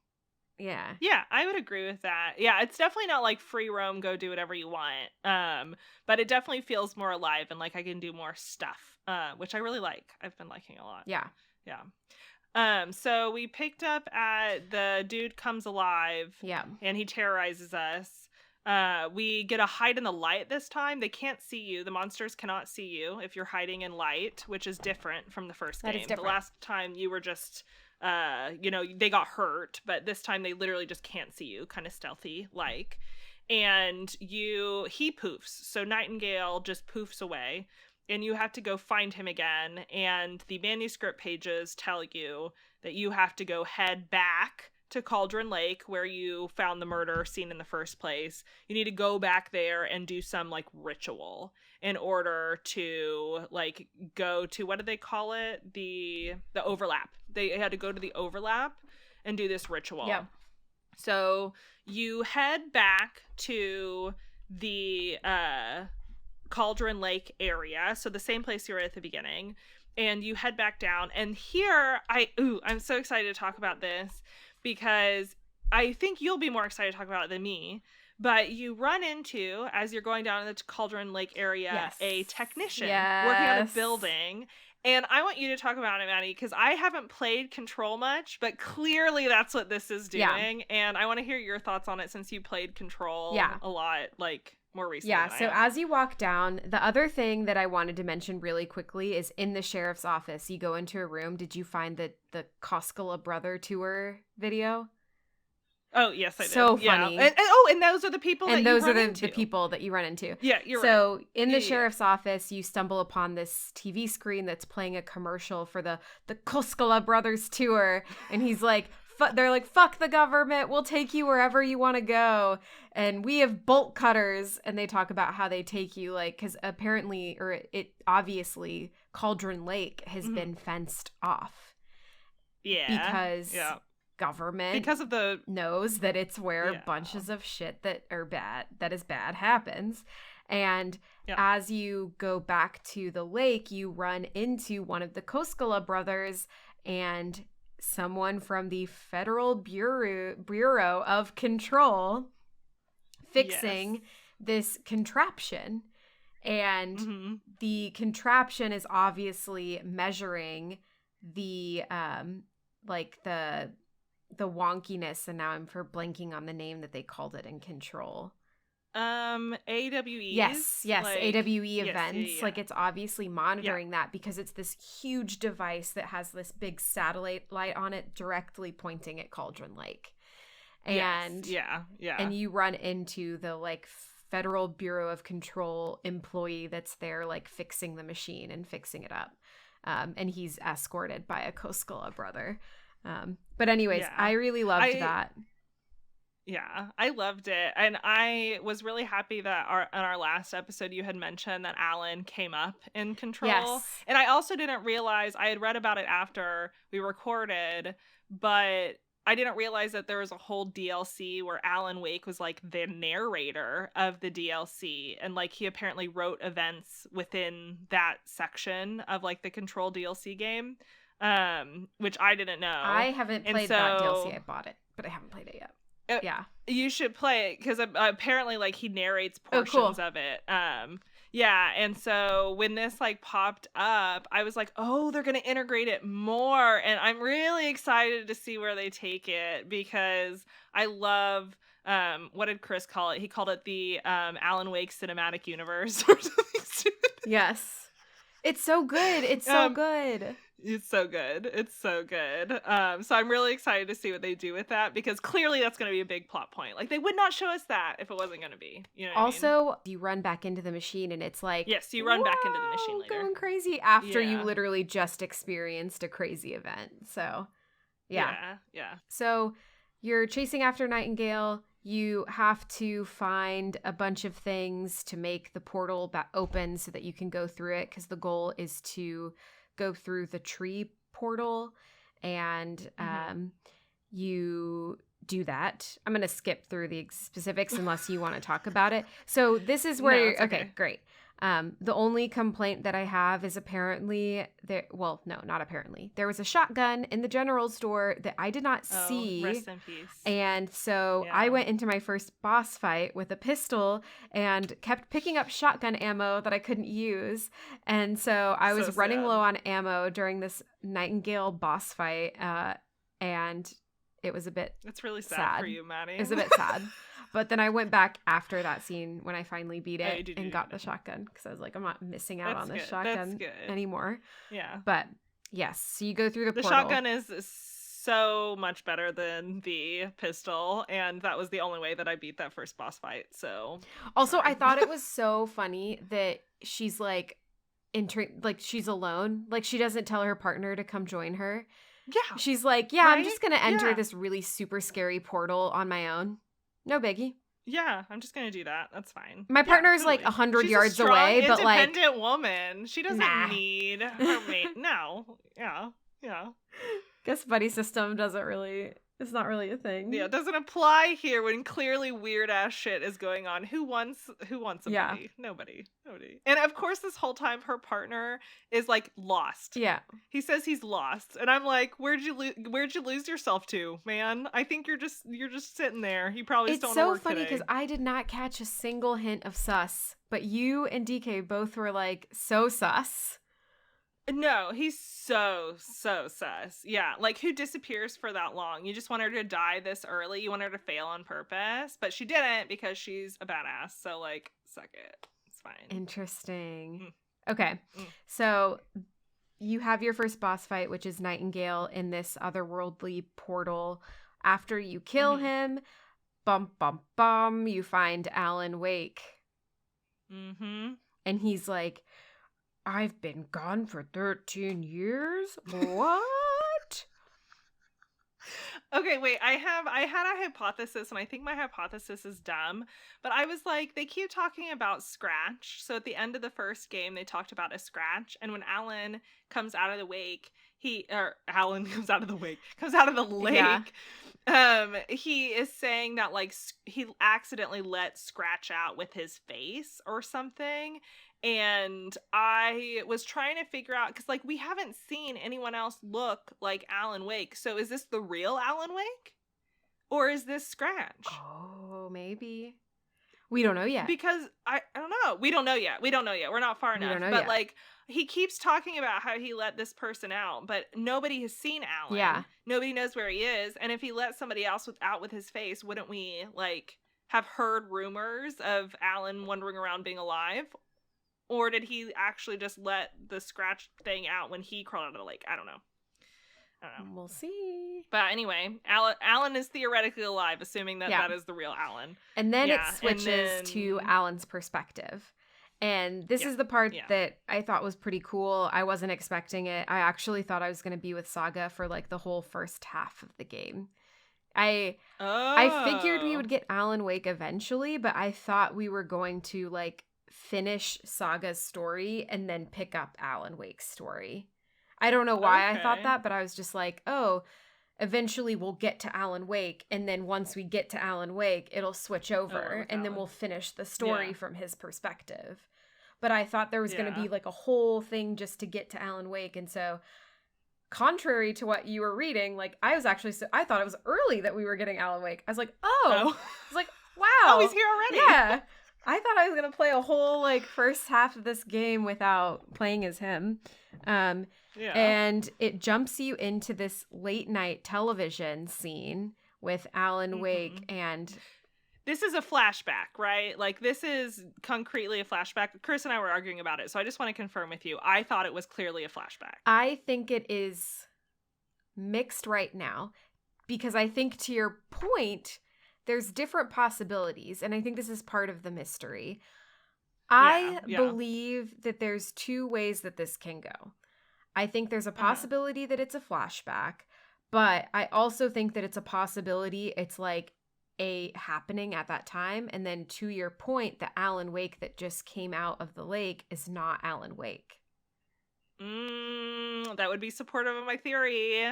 Yeah. Yeah, I would agree with that. Yeah, it's definitely not like free roam, go do whatever you want. But it definitely feels more alive and like I can do more stuff, which I really like. I've been liking a lot. Yeah. Yeah. So we picked up at the dude comes alive. Yeah. And he terrorizes us. We get a hide in the light this time. They can't see you. The monsters cannot see you if you're hiding in light, which is different from the first game. The last time you were just they got hurt, but this time they literally just can't see you, kind of stealthy like. And he poofs. So Nightingale just poofs away, and you have to go find him again. And the manuscript pages tell you that you have to go head back to Cauldron Lake, where you found the murder scene in the first place. You need to go back there and do some like ritual in order to like go to, what do they call it? The overlap. They had to go to the overlap and do this ritual. Yeah. So you head back to the Cauldron Lake area. So the same place you were at the beginning. And you head back down. And here, I'm so excited to talk about this, because I think you'll be more excited to talk about it than me. But you run into, as you're going down in the Cauldron Lake area, a technician working on a building. And I want you to talk about it, Maddie, because I haven't played Control much, but clearly that's what this is doing. Yeah. And I want to hear your thoughts on it, since you played Control a lot, like, more recently. Yeah, so as you walk down, the other thing that I wanted to mention really quickly is in the sheriff's office, you go into a room. Did you find the Koskela Brother tour video? Oh, yes, I did. So funny. Yeah. And those are the people that you run into. And those are the people that you run into. Yeah, you're right. So in the sheriff's office, you stumble upon this TV screen that's playing a commercial for the Koskela Brothers tour. And he's like, they're like, fuck the government, we'll take you wherever you want to go. And we have bolt cutters. And they talk about how they take you, like, because apparently, or it obviously, Cauldron Lake has been fenced off. Yeah. Because government because of the knows that it's where bunches of shit that is bad happens. And as you go back to the lake, you run into one of the Koskela brothers and someone from the Federal Bureau of Control fixing this contraption. And the contraption is obviously measuring the the wonkiness, and now I'm blanking on the name that they called it in Control. AWEs. Yes, like, AWE events. Yeah. Like, it's obviously monitoring that, because it's this huge device that has this big satellite light on it directly pointing at Cauldron Lake. And and you run into the like Federal Bureau of Control employee that's there like fixing the machine and fixing it up. And he's escorted by a Koskela brother. But anyways, I really loved that. Yeah, I loved it. And I was really happy that on our last episode, you had mentioned that Alan came up in Control. Yes. And I also didn't realize, I had read about it after we recorded, but I didn't realize that there was a whole DLC where Alan Wake was like the narrator of the DLC. And like he apparently wrote events within that section of like the Control DLC game. Which I didn't know. I haven't played that DLC. I bought it, but I haven't played it yet. Yeah, you should play it, because apparently like he narrates portions of it. And so when this like popped up, I was like, oh, they're gonna integrate it more, and I'm really excited to see where they take it, because I love what did Chris call it? He called it the Alan Wake cinematic universe or something stupid. Yes. It's so good. It's so good. It's so good. It's so good. So I'm really excited to see what they do with that, because clearly that's going to be a big plot point. Like, they would not show us that if it wasn't going to be. You know what I mean? Also, you run back into the machine and it's like, yes, you run back into the machine later. Going crazy after you literally just experienced a crazy event. So, yeah. So you're chasing after Nightingale. You have to find a bunch of things to make the portal open so that you can go through it, because the goal is to go through the tree portal, and you do that. I'm going to skip through the specifics unless you want to talk about it. So this is where you're okay, great. The only complaint that I have is apparently there. Well, no, not apparently. There was a shotgun in the general store that I did not see. Rest in peace. And so I went into my first boss fight with a pistol and kept picking up shotgun ammo that I couldn't use. And so I was running low on ammo during this Nightingale boss fight. And it was a bit It's really sad for you, Maddie. It was a bit sad. But then I went back after that scene when I finally beat it and got the shotgun, because I was like, I'm not missing out on this shotgun anymore. Yeah. But yes, so you go through the portal. The shotgun is so much better than the pistol, and that was the only way that I beat that first boss fight. So also, I thought it was so funny that she's like, she's alone. Like, she doesn't tell her partner to come join her. Yeah. She's like, right? I'm just going to enter this really super scary portal on my own. No biggie. Yeah, I'm just gonna do that. That's fine. My partner is like 100 yards away, but like, independent woman. She doesn't need her mate. No. Yeah. Guess buddy system it's not really a thing. Yeah, it doesn't apply here when clearly weird ass shit is going on. Who wants a buddy? Nobody. And of course, this whole time her partner is like lost. Yeah. He says he's lost, and I'm like, where'd you lose yourself to, man? I think you're just sitting there. You probably just don't want to work today. It's so funny because I did not catch a single hint of sus, but you and DK both were like so sus. No, he's so sus. Yeah, like, who disappears for that long? You just want her to die this early? You want her to fail on purpose? But she didn't, because she's a badass. So, like, suck it. It's fine. Interesting. Okay, so you have your first boss fight, which is Nightingale in this otherworldly portal. After you kill him, bum, bum, bum, you find Alan Wake. And he's like, I've been gone for 13 years? What? Okay, wait, I had a hypothesis, and I think my hypothesis is dumb, but I was like, they keep talking about Scratch. So at the end of the first game, they talked about a Scratch, and when Alan comes out of the lake, comes out of the lake, he is saying that, like, he accidentally let Scratch out with his face or something. And I was trying to figure out, because, like, we haven't seen anyone else look like Alan Wake. So is this the real Alan Wake? Or is this Scratch? Oh, maybe. We don't know yet. Because I don't know. We don't know yet. We're not far enough. But, like, he keeps talking about how he let this person out, but nobody has seen Alan. Yeah. Nobody knows where he is. And if he let somebody else out with his face, wouldn't we, like, have heard rumors of Alan wandering around being alive? Or did he actually just let the Scratch thing out when he crawled out of the lake? I don't know. We'll see. But anyway, Alan is theoretically alive, assuming that is the real Alan. And then it switches to Alan's perspective. And this is the part that I thought was pretty cool. I wasn't expecting it. I actually thought I was going to be with Saga for like the whole first half of the game. I figured we would get Alan Wake eventually, but I thought we were going to like finish Saga's story and then pick up Alan Wake's story. I don't know why I thought that, but I was just like, oh, eventually we'll get to Alan Wake, and then once we get to Alan Wake, it'll switch over, and then we'll finish the story from his perspective. But I thought there was going to be like a whole thing just to get to Alan Wake, and so contrary to what you were reading, like I thought it was early that we were getting Alan Wake. I was like, I was like, wow. Oh, he's here already. Yeah. I thought I was going to play a whole, like, first half of this game without playing as him. And it jumps you into this late night television scene with Alan Wake and this is a flashback, right? Like, this is concretely a flashback. Chris and I were arguing about it, so I just want to confirm with you. I thought it was clearly a flashback. I think it is mixed right now because I think, to your point, there's different possibilities, and I think this is part of the mystery. I believe that there's two ways that this can go. I think there's a possibility that it's a flashback, but I also think that it's a possibility it's like a happening at that time. And then, to your point, the Alan Wake that just came out of the lake is not Alan Wake. That would be supportive of my theory.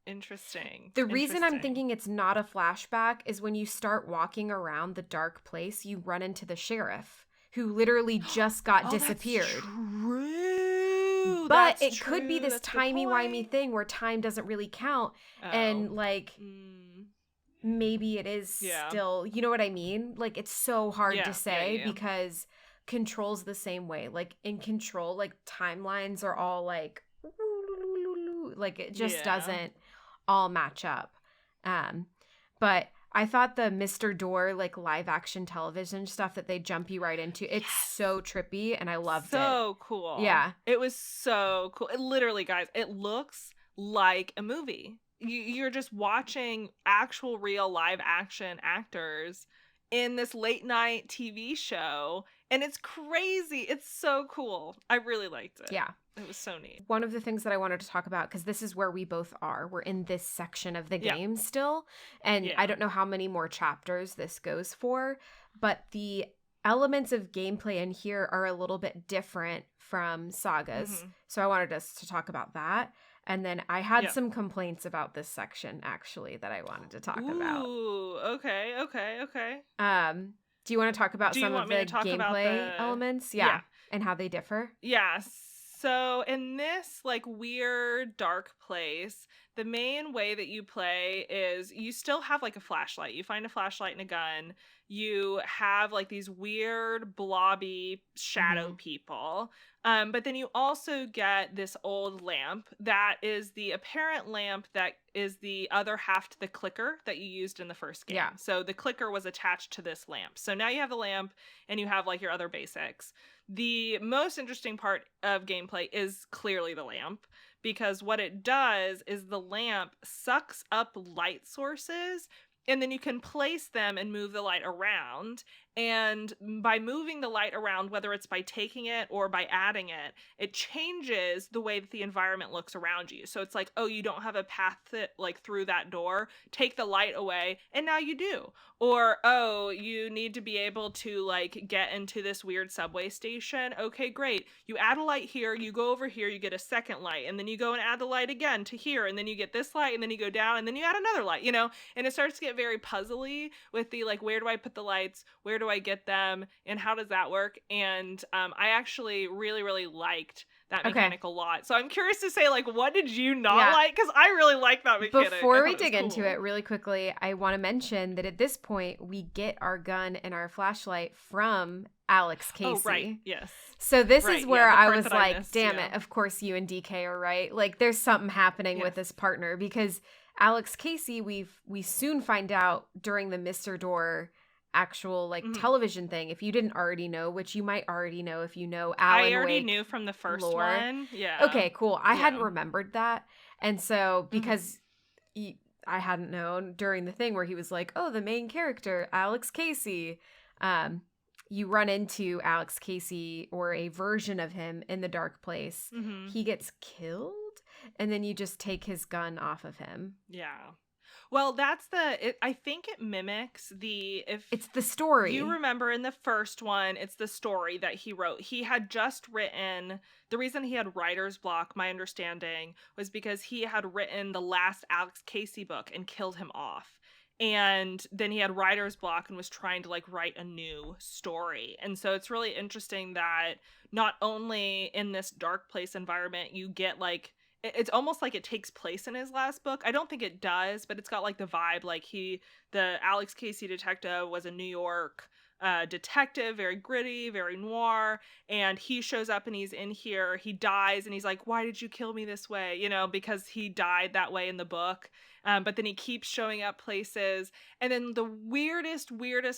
Interesting. The reason I'm thinking it's not a flashback is when you start walking around the dark place, you run into the sheriff who literally just got disappeared. That's true. But it could be this timey-wimey thing where time doesn't really count. And like... maybe it is still, you know what I mean? Like, it's so hard to say because Control's the same way. Like, in Control, like, timelines are all like it just doesn't all match up. But I thought the Mr. Door, like, live action television stuff that they jump you right into, it's so trippy and I loved it. So cool. Yeah. It was so cool. It literally, guys, it looks like a movie. You're just watching actual real live action actors in this late night TV show, and it's crazy. It's so cool. I really liked it. Yeah. It was so neat. One of the things that I wanted to talk about, because this is where we both are, we're in this section of the game still, and I don't know how many more chapters this goes for, but the elements of gameplay in here are a little bit different from Saga's. So I wanted us to talk about that. And then I had some complaints about this section, actually, that I wanted to talk about. Ooh, okay. Do you want to talk about some of the gameplay elements? Yeah. And how they differ? Yeah. So in this, like, weird dark place, the main way that you play is you still have, like, a flashlight. You find a flashlight and a gun. You have, like, these weird blobby shadow people. But then you also get this old lamp that is the apparent lamp that is the other half to the clicker that you used in the first game. Yeah. So the clicker was attached to this lamp. So now you have the lamp and you have, like, your other basics. The most interesting part of gameplay is clearly the lamp, because what it does is the lamp sucks up light sources, and then you can place them and move the light around. And by moving the light around, whether it's by taking it or by adding it, it changes the way that the environment looks around you. So it's like, oh, you don't have a path like through that door, take the light away, and now you do. Or, oh, you need to be able to, like, get into this weird subway station. Okay, great. You add a light here, you go over here, you get a second light, and then you go and add the light again to here, and then you get this light, and then you go down, and then you add another light, you know? And it starts to get very puzzly with the, like, where do I put the lights? Where do I get them? And how does that work? And I actually really, really liked that mechanic a lot. So I'm curious to say, like, what did you not like? Because I really like that mechanic. Before we dig into it, really quickly, I want to mention that at this point, we get our gun and our flashlight from Alex Casey. Oh, right. Yes. So this is where I was like, damn it, of course you and DK are right. Like, there's something happening with this partner, because Alex Casey, we soon find out during the Mr. Door actual, like, television thing, if you didn't already know, which you might already know if you know Alan Wake. I already knew from the first one. Yeah. Okay, cool. I hadn't remembered that. And so, because I hadn't known during the thing where he was like, oh, the main character, Alex Casey, you run into Alex Casey or a version of him in the dark place. He gets killed, and then you just take his gun off of him. Yeah. Well, that's I think it mimics it's the story. You remember in the first one, it's the story that he wrote. He had just written, the reason he had writer's block, my understanding, was because he had written the last Alex Casey book and killed him off. And then he had writer's block and was trying to, like, write a new story. And so it's really interesting that not only in this dark place environment, you get, like, it's almost like it takes place in his last book. I don't think it does, but it's got, like, the vibe. Like, the Alex Casey detective was in New York detective, very gritty, very noir. And he shows up and he's in here. He dies and he's like, why did you kill me this way? You know, because he died that way in the book. But then he keeps showing up places. And then the weirdest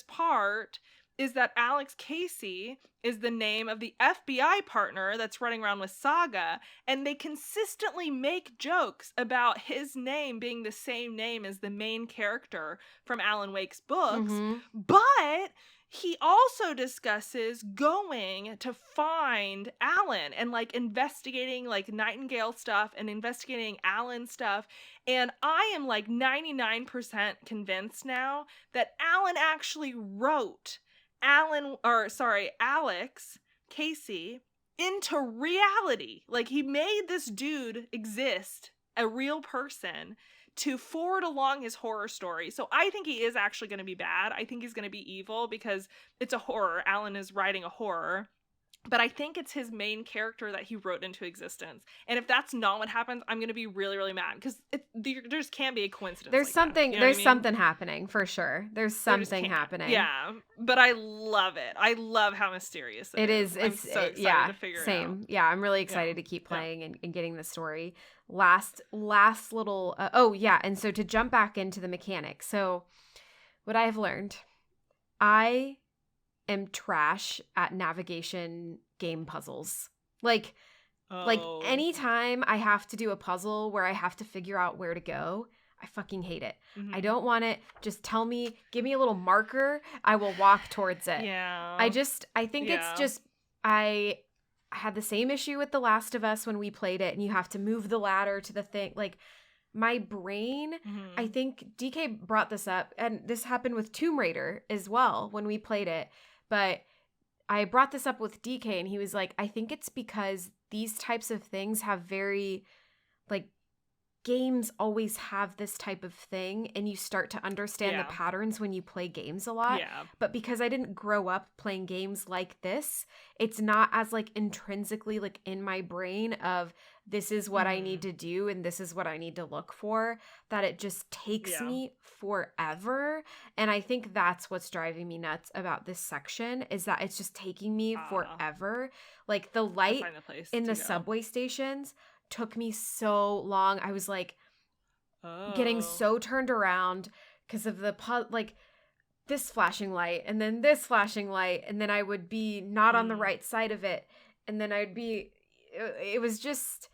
part is that Alex Casey is the name of the FBI partner that's running around with Saga, and they consistently make jokes about his name being the same name as the main character from Alan Wake's books, but he also discusses going to find Alan and like investigating like Nightingale stuff and investigating Alan stuff. And I am like 99% convinced now that Alan actually wrote Alex Casey into reality. Like he made this dude exist, a real person, to forward along his horror story. So I think he is actually going to be bad. I think he's going to be evil because it's a horror. Alan is writing a horror. But I think it's his main character that he wrote into existence. And if that's not what happens, I'm going to be really, really mad. Because there just can't be a coincidence. There's like something. That. You know there's something happening for sure. There's something happening. Yeah, but I love it. I love how mysterious it is. I'm so excited to figure it out. Yeah, I'm really excited to keep playing and getting the story. Last little. And so to jump back into the mechanics. So what I have learned, I am trash at navigation game puzzles. Like anytime I have to do a puzzle where I have to figure out where to go, I fucking hate it. I don't want it. Just tell me, give me a little marker. I will walk towards it. Yeah. I think it's just, I had the same issue with The Last of Us when we played it and you have to move the ladder to the thing. Like my brain, I think DK brought this up and this happened with Tomb Raider as well when we played it. But I brought this up with DK and he was like, I think it's because these types of things have very, like, games always have this type of thing and you start to understand the patterns when you play games a lot. Yeah. But because I didn't grow up playing games like this, it's not as like intrinsically like in my brain of this is what I need to do and this is what I need to look for, that it just takes me forever. And I think that's what's driving me nuts about this section is that it's just taking me forever. Like the light in the subway stations took me so long. I was like getting so turned around because of the like this flashing light and then this flashing light and then I would be not on the right side of it and then it was just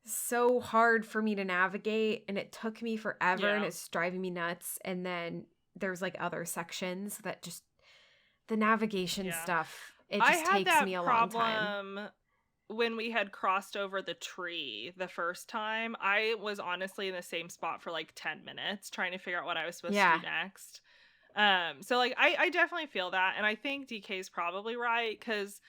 so hard for me to navigate and it took me forever and it's driving me nuts. And then there's like other sections that just the navigation stuff, it just takes me a long time. When we had crossed over the tree the first time, I was honestly in the same spot for like 10 minutes trying to figure out what I was supposed to do next. So like I definitely feel that. And I think DK's probably right because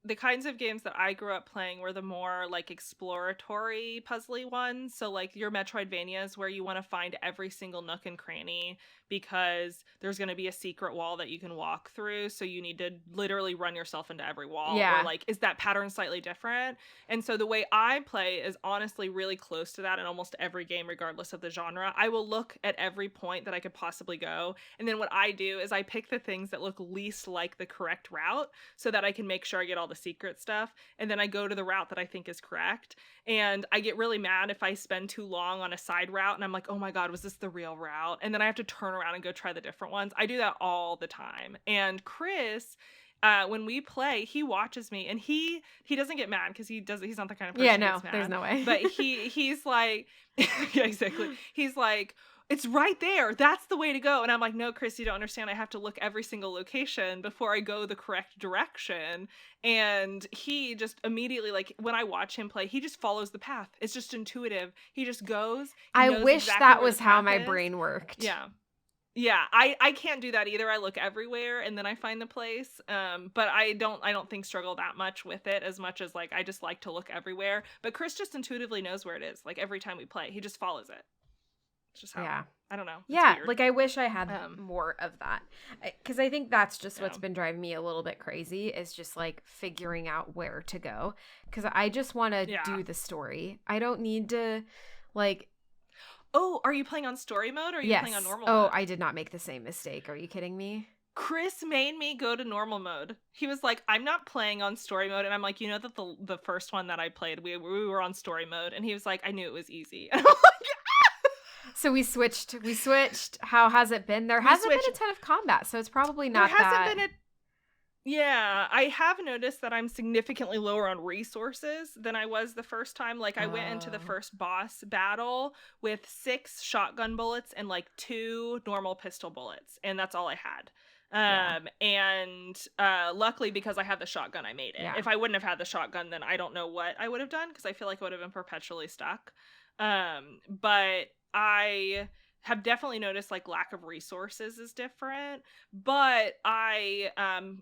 the kinds of games that I grew up playing were the more like exploratory puzzly ones. So like your Metroidvanias where you want to find every single nook and cranny because there's going to be a secret wall that you can walk through. So you need to literally run yourself into every wall. Or like, is that pattern slightly different? And so the way I play is honestly really close to that in almost every game, regardless of the genre. I will look at every point that I could possibly go. And then what I do is I pick the things that look least like the correct route so that I can make sure I get all the secret stuff. And then I go to the route that I think is correct. And I get really mad if I spend too long on a side route and I'm like, oh my God, was this the real route? And then I have to turn around and go try the different ones. I do that all the time. And Chris, when we play, he watches me and he doesn't get mad because he's not the kind of person who gets mad. There's no way. But he's like, yeah, exactly. He's like, it's right there. That's the way to go. And I'm like, no, Chris, you don't understand. I have to look every single location before I go the correct direction. And he just immediately, like, when I watch him play, he just follows the path. It's just intuitive. He just goes. I wish that was how my brain worked. Yeah. Yeah, I can't do that either. I look everywhere and then I find the place. But I don't think struggle that much with it as much as like I just like to look everywhere. But Chris just intuitively knows where it is. Like every time we play, he just follows it. It's just how I don't know. It's weird. Like I wish I had more of that. Because I think that's just what's been driving me a little bit crazy is just like figuring out where to go. Because I just want to do the story. I don't need to like... Oh, are you playing on story mode or are you playing on normal mode? Oh, I did not make the same mistake. Are you kidding me? Chris made me go to normal mode. He was like, I'm not playing on story mode. And I'm like, you know that the first one that I played, we were on story mode. And he was like, I knew it was easy. And I'm like, So we switched. How has it been? There hasn't been a ton of combat, so it's probably not there hasn't been Yeah, I have noticed that I'm significantly lower on resources than I was the first time. Like, I went into the first boss battle with 6 shotgun bullets and like 2 normal pistol bullets, and that's all I had. And luckily, because I had the shotgun, I made it. If I wouldn't have had the shotgun, then I don't know what I would have done, because I feel like I would have been perpetually stuck. But I have definitely noticed like lack of resources is different, but I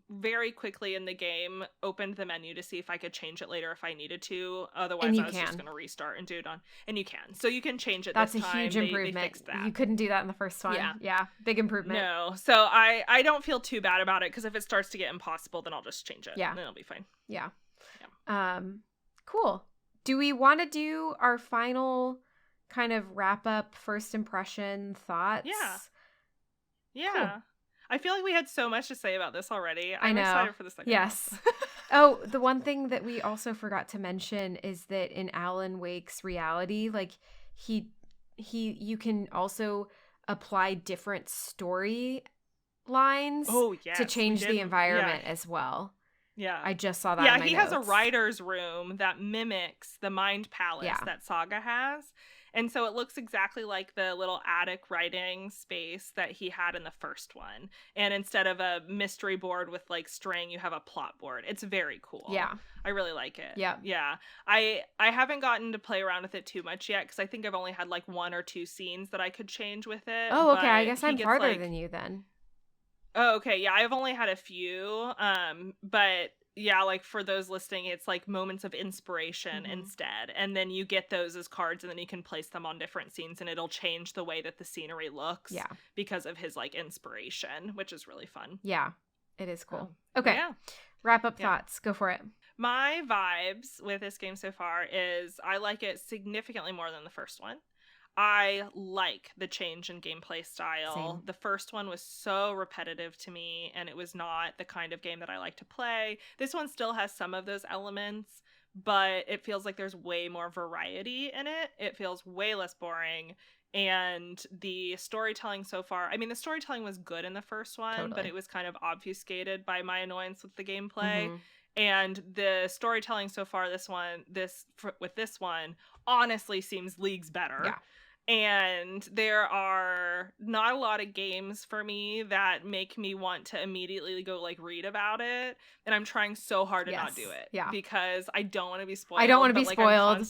very quickly in the game opened the menu to see if I could change it later if I needed to. Otherwise, I was just going to restart and do it on. And you can. So you can change it. That's this time. A huge improvement. They fixed that. You couldn't do that in the first one. Yeah. Big improvement. No. So I don't feel too bad about it, because if it starts to get impossible, then I'll just change it. Yeah. And then it'll be fine. Yeah. Cool. Do we want to do our final kind of wrap up first impression thoughts? Yeah. Cool. I feel like we had so much to say about this already. I'm excited for the second Yes. Oh, the one thing that we also forgot to mention is that in Alan Wake's reality, like you can also apply different story lines to change the environment as well. Yeah. I just saw that in my he notes. has a writer's room that mimics the Mind Palace that Saga has. And so it looks exactly like the little attic writing space that he had in the first one. And instead of a mystery board with like string, you have a plot board. It's very cool. Yeah. I really like it. Yeah. Yeah. I haven't gotten to play around with it too much yet, because I think I've only had like 1 or 2 scenes that I could change with it. Oh, okay. I guess I'm farther than you then. Oh, okay. Yeah, I've only had a few. But yeah, like for those listening, it's like moments of inspiration instead. And then you get those as cards, and then you can place them on different scenes, and it'll change the way that the scenery looks because of his like inspiration, which is really fun. Yeah, it is cool. Okay. Wrap up thoughts. Go for it. My vibes with this game so far is I like it significantly more than the first one. I like the change in gameplay style. Same. The first one was so repetitive to me, and it was not the kind of game that I like to play. This one still has some of those elements, but it feels like there's way more variety in it. It feels way less boring. And the storytelling so far, I mean, the storytelling was good in the first one, but it was kind of obfuscated by my annoyance with the gameplay. And the storytelling so far, with this one, honestly seems leagues better. Yeah. And there are not a lot of games for me that make me want to immediately go like read about it. And I'm trying so hard to not do it. Yeah. Because I don't want to be spoiled. I don't want to be spoiled.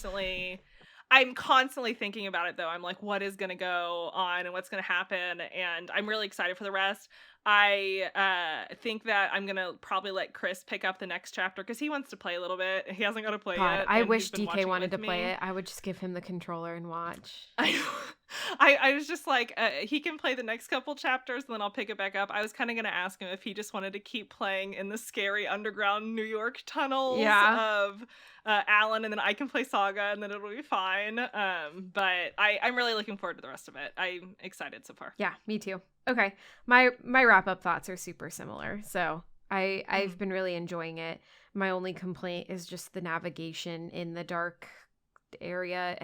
I'm constantly thinking about it, though. I'm like, what is going to go on and what's going to happen? And I'm really excited for the rest. I think that I'm going to probably let Chris pick up the next chapter, because he wants to play a little bit. He hasn't got to play yet. I wish DK wanted to play it. I would just give him the controller and watch. I was just like, he can play the next couple chapters, and then I'll pick it back up. I was kind of going to ask him if he just wanted to keep playing in the scary underground New York tunnels of Alan, and then I can play Saga, and then it'll be fine. But I'm really looking forward to the rest of it. I'm excited so far. Yeah, me too. Okay, my wrap-up thoughts are super similar. So I've been really enjoying it. My only complaint is just the navigation in the dark area.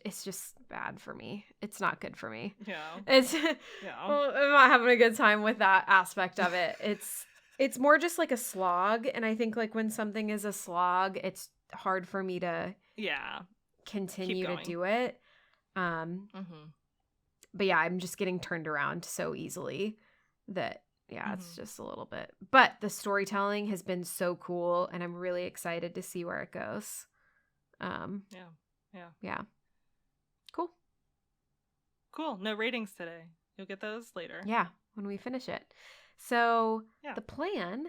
It's just bad for me. It's not good for me. Well, I'm not having a good time with that aspect of it. It's more just like a slog, and I think like when something is a slog, it's hard for me to continue to do it. But yeah, I'm just getting turned around so easily that it's just a little bit. But the storytelling has been so cool, and I'm really excited to see where it goes. Yeah. Cool. No ratings today. You'll get those later. Yeah, when we finish it. So the plan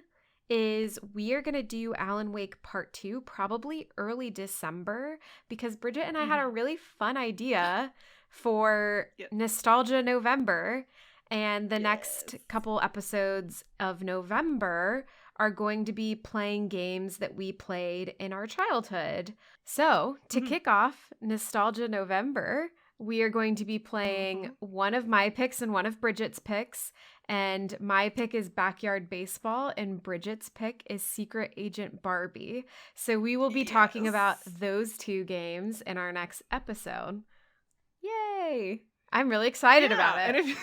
is we are going to do Alan Wake Part 2 probably early December, because Bridget and I had a really fun idea for Nostalgia November, and the next couple episodes of November are going to be playing games that we played in our childhood. So to kick off Nostalgia November, we are going to be playing one of my picks and one of Bridget's picks. And my pick is Backyard Baseball, and Bridget's pick is Secret Agent Barbie. So we will be talking about those two games in our next episode. Yay! I'm really excited about it. And if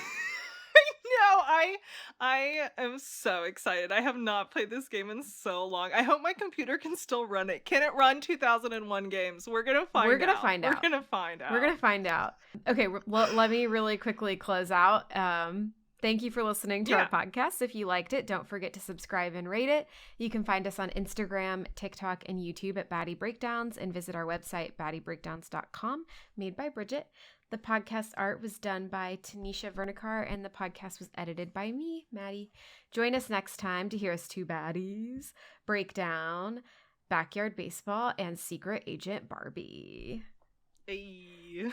I am so excited. I have not played this game in so long. I hope my computer can still run it. Can it run 2001 games? We're going to find out. We're going to find out. Okay, well, let me really quickly close out. Thank you for listening to our podcast. If you liked it, don't forget to subscribe and rate it. You can find us on Instagram, TikTok, and YouTube at Baddy Breakdowns, and visit our website, baddybreakdowns.com, made by Bridget. The podcast art was done by Tanisha Vernikar, and the podcast was edited by me, Maddie. Join us next time to hear us two baddies break down Backyard Baseball and Secret Agent Barbie. Hey.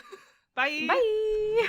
Bye. Bye.